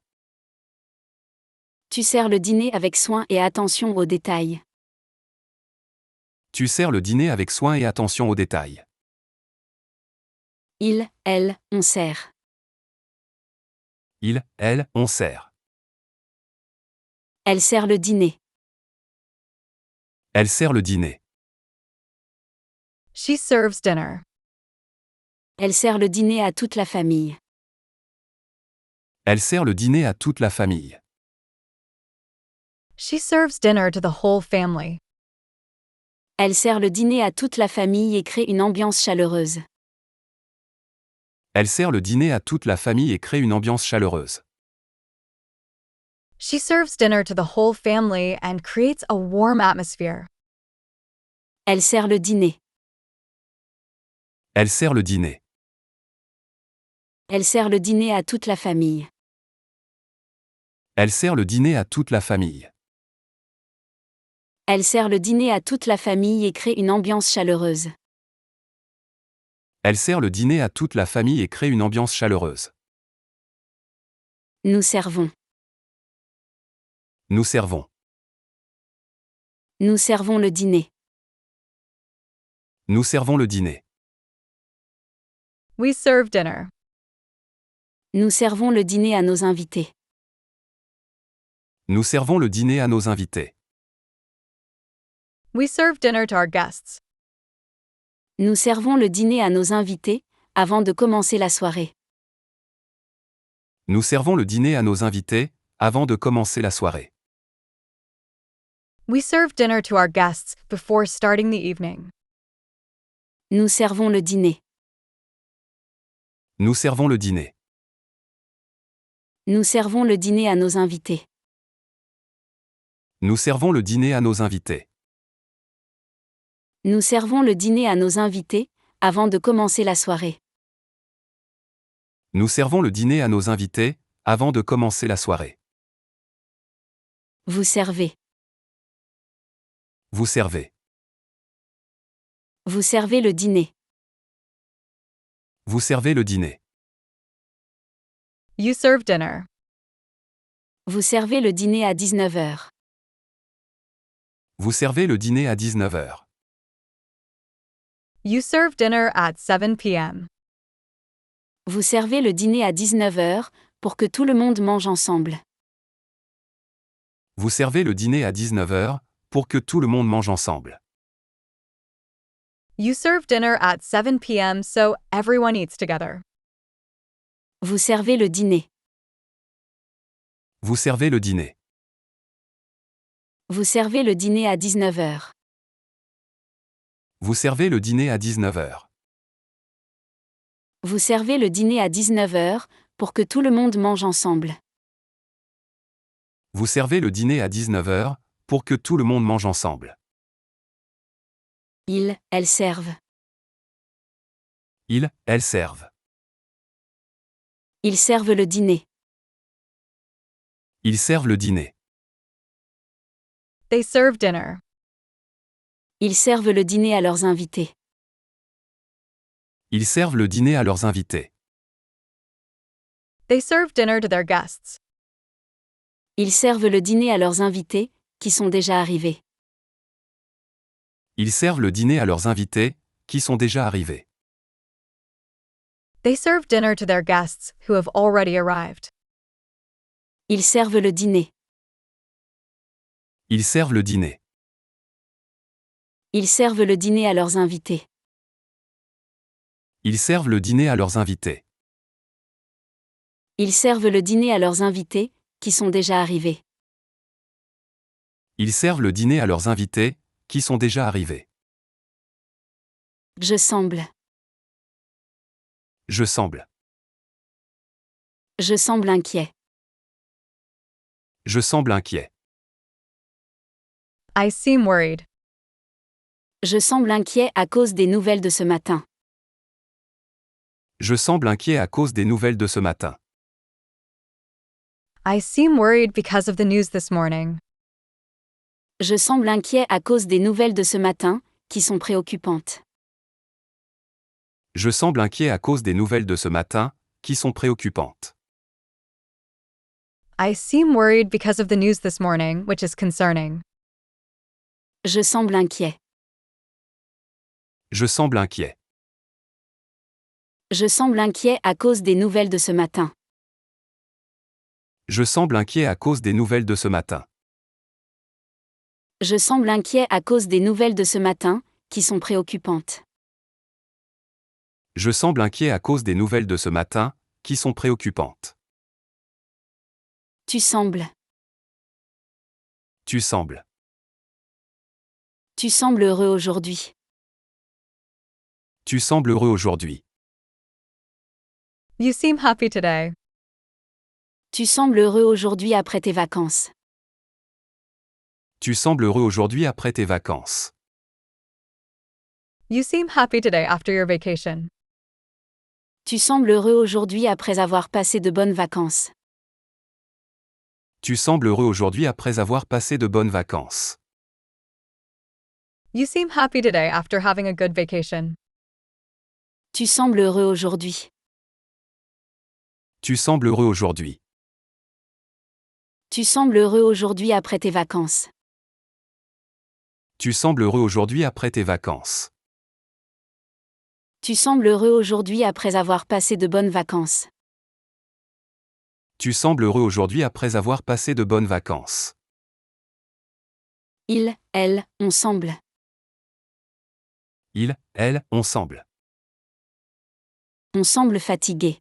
Tu sers le dîner avec soin et attention aux détails. Tu sers le dîner avec soin et attention aux détails. Il, elle, on sert. Il, elle, on sert. Elle sert le dîner. Elle sert le dîner. She serves dinner. Elle sert le dîner à toute la famille. Elle sert le dîner à toute la famille. She serves dinner to the whole family. Elle sert le dîner à toute la famille et crée une ambiance chaleureuse. Elle sert le dîner à toute la famille et crée une ambiance chaleureuse. She serves dinner to the whole family and creates a warm atmosphere. Elle sert le dîner. Elle sert le dîner. Elle sert le dîner à toute la famille. Elle sert le dîner à toute la famille. Elle sert le dîner à toute la famille et crée une ambiance chaleureuse. Elle sert le dîner à toute la famille et crée une ambiance chaleureuse. Nous servons. Nous servons. Nous servons le dîner. Nous servons le dîner. We serve dinner. Nous servons le dîner à nos invités. Nous servons le dîner à nos invités. We serve dinner to our guests. Nous servons le dîner à nos invités, avant de commencer la soirée. Nous servons le dîner à nos invités, avant de commencer la soirée. We serve dinner to our guests before starting the evening. Nous servons le dîner. Nous servons le dîner. Nous servons le dîner à nos invités. Nous servons le dîner à nos invités. Nous servons le dîner à nos invités, avant de commencer la soirée. Nous servons le dîner à nos invités, avant de commencer la soirée. Vous servez. Vous servez. Vous servez le dîner. Vous servez le dîner. You serve dinner. Vous servez le dîner à 19h. Vous servez le dîner à 19h. You serve dinner at 7 p.m. Vous servez le dîner à 19h, pour que tout le monde mange ensemble. Vous servez le dîner à 19h, pour que tout le monde mange ensemble. You serve dinner at 7 p.m. so everyone eats together. Vous servez le dîner. Vous servez le dîner. Vous servez le dîner à 19 heures. Vous servez le dîner à 19 heures. Vous servez le dîner à 19 heures, pour que tout le monde mange ensemble. Vous servez le dîner à 19 heures, pour que tout le monde mange ensemble. Elles servent. Elles servent. Ils servent le dîner. Ils servent le dîner. They serve dinner. Ils servent le dîner à leurs invités. Ils servent le dîner à leurs invités. They serve dinner to their guests. Ils servent le dîner à leurs invités, qui sont déjà arrivés. Ils servent le dîner à leurs invités, qui sont déjà arrivés. They serve dinner to their guests who have already arrived. Ils servent le dîner. Ils servent le dîner. Ils servent le dîner à leurs invités. Ils servent le dîner à leurs invités. Ils servent le dîner à leurs invités, qui sont déjà arrivés. Ils servent le dîner à leurs invités, qui sont déjà arrivés. Je semble. Je semble. Je semble inquiet. Je semble inquiet. I seem worried. Je semble inquiet à cause des nouvelles de ce matin. Je semble inquiet à cause des nouvelles de ce matin. I seem worried because of the news this morning. Je semble inquiet à cause des nouvelles de ce matin, qui sont préoccupantes. Je semble inquiet à cause des nouvelles de ce matin, qui sont préoccupantes. I seem worried because of the news this morning, which is concerning. Je semble inquiet. Je semble inquiet. Je semble inquiet à cause des nouvelles de ce matin. Je semble inquiet à cause des nouvelles de ce matin. Je semble inquiet à cause des nouvelles de ce matin, qui sont préoccupantes. Je semble inquiet à cause des nouvelles de ce matin, qui sont préoccupantes. Tu sembles. Tu sembles. Tu sembles heureux aujourd'hui. Tu sembles heureux aujourd'hui. You seem happy today. Tu sembles heureux aujourd'hui après tes vacances. Tu sembles heureux aujourd'hui après tes vacances. You seem happy today after your vacation. Tu sembles heureux aujourd'hui après avoir passé de bonnes vacances. Tu sembles heureux aujourd'hui après avoir passé de bonnes vacances. You seem happy today after having a good vacation. Tu sembles heureux aujourd'hui. Tu sembles heureux aujourd'hui. Tu sembles heureux aujourd'hui après tes vacances. Tu sembles heureux aujourd'hui après tes vacances. Tu sembles heureux aujourd'hui après avoir passé de bonnes vacances. Tu sembles heureux aujourd'hui après avoir passé de bonnes vacances. Elles, on semble. Elles, on semble. On semble fatigué.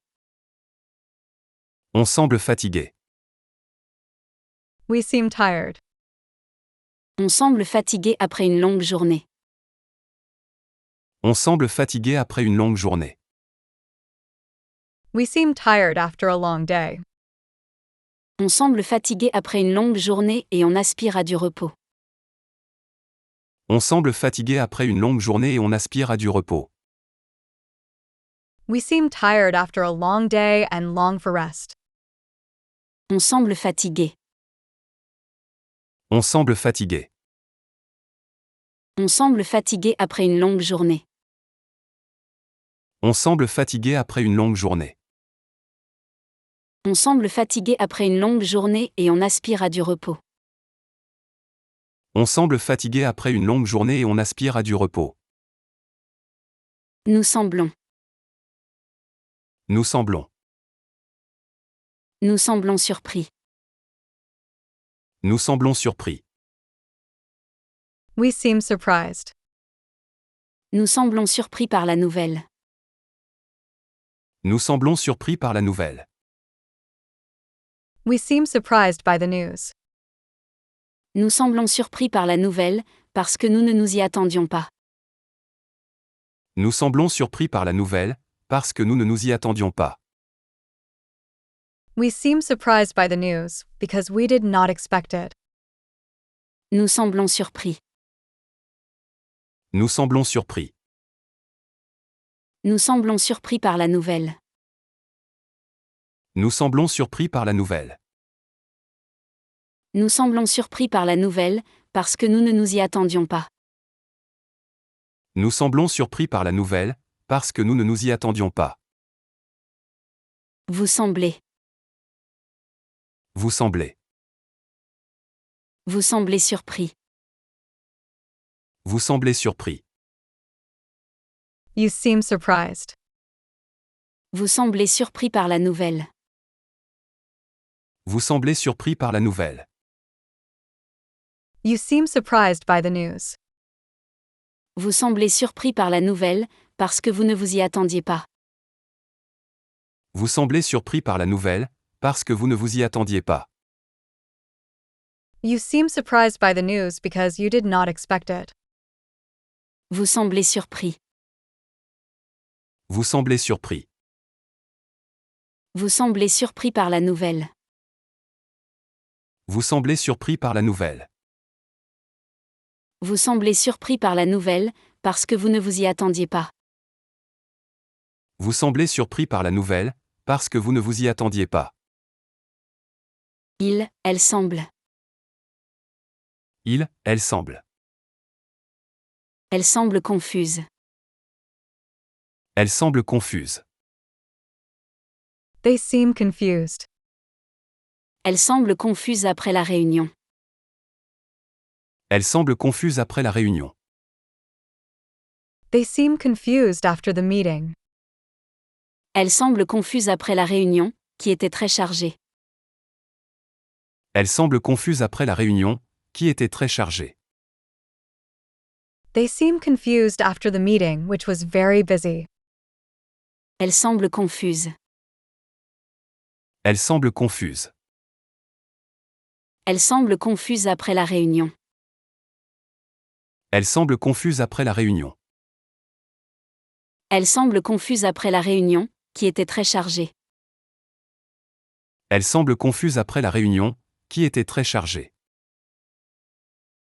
On semble fatigué. We seem tired. On semble fatigué après une longue journée. On semble fatigué après une longue journée. We seem tired after a long day. On semble fatigué après une longue journée et on aspire à du repos. On semble fatigué après une longue journée et on aspire à du repos. We seem tired after a long day and long for rest. On semble fatigué. On semble fatigué. On semble fatigué après une longue journée. On semble fatigué après une longue journée. On semble fatigué après une longue journée et on aspire à du repos. On semble fatigué après une longue journée et on aspire à du repos. Nous semblons. Nous semblons. Nous semblons surpris. Nous semblons surpris. We seem surprised. Nous semblons surpris par la nouvelle. Nous semblons surpris par la nouvelle. We seem surprised by the news. Nous semblons surpris par la nouvelle, parce que nous ne nous y attendions pas. Nous semblons surpris par la nouvelle, parce que nous ne nous y attendions pas. We seem surprised by the news, because we did not expect it. Nous semblons surpris. Nous semblons surpris. Nous semblons surpris par la nouvelle. Nous semblons surpris par la nouvelle. Nous semblons surpris par la nouvelle, parce que nous ne nous y attendions pas. Nous semblons surpris par la nouvelle, parce que nous ne nous y attendions pas. Vous semblez. Vous semblez. Vous semblez surpris. Vous semblez surpris. You seem surprised. Vous semblez surpris par la nouvelle. Vous semblez surpris par la nouvelle. You seem surprised by the news. Vous semblez surpris par la nouvelle, parce que vous ne vous y attendiez pas. Vous semblez surpris par la nouvelle, parce que vous ne vous y attendiez pas. You seem surprised by the news because you did not expect it. Vous semblez surpris. Vous semblez surpris. Vous semblez surpris par la nouvelle. Vous semblez surpris par la nouvelle. Vous semblez surpris par la nouvelle, parce que vous ne vous y attendiez pas. Vous semblez surpris par la nouvelle, parce que vous ne vous y attendiez pas. Elle semble. Elle semble. Elle semble confuse. Elle semble confuse. They seem confused. Elle semble confuse après la réunion. Elle semble confuse après la réunion. They seem confused after the meeting. Elle semble confuse après la réunion, qui était très chargée. Elle semble confuse après la réunion, qui était très chargée. They seem confused after the meeting, which was very busy. Elle semble confuse. Elle semble confuse. Elle semble confuse après la réunion. Elle semble confuse après la réunion. Elle semble confuse après la réunion, qui était très chargée. Elle semble confuse après la réunion, qui était très chargée.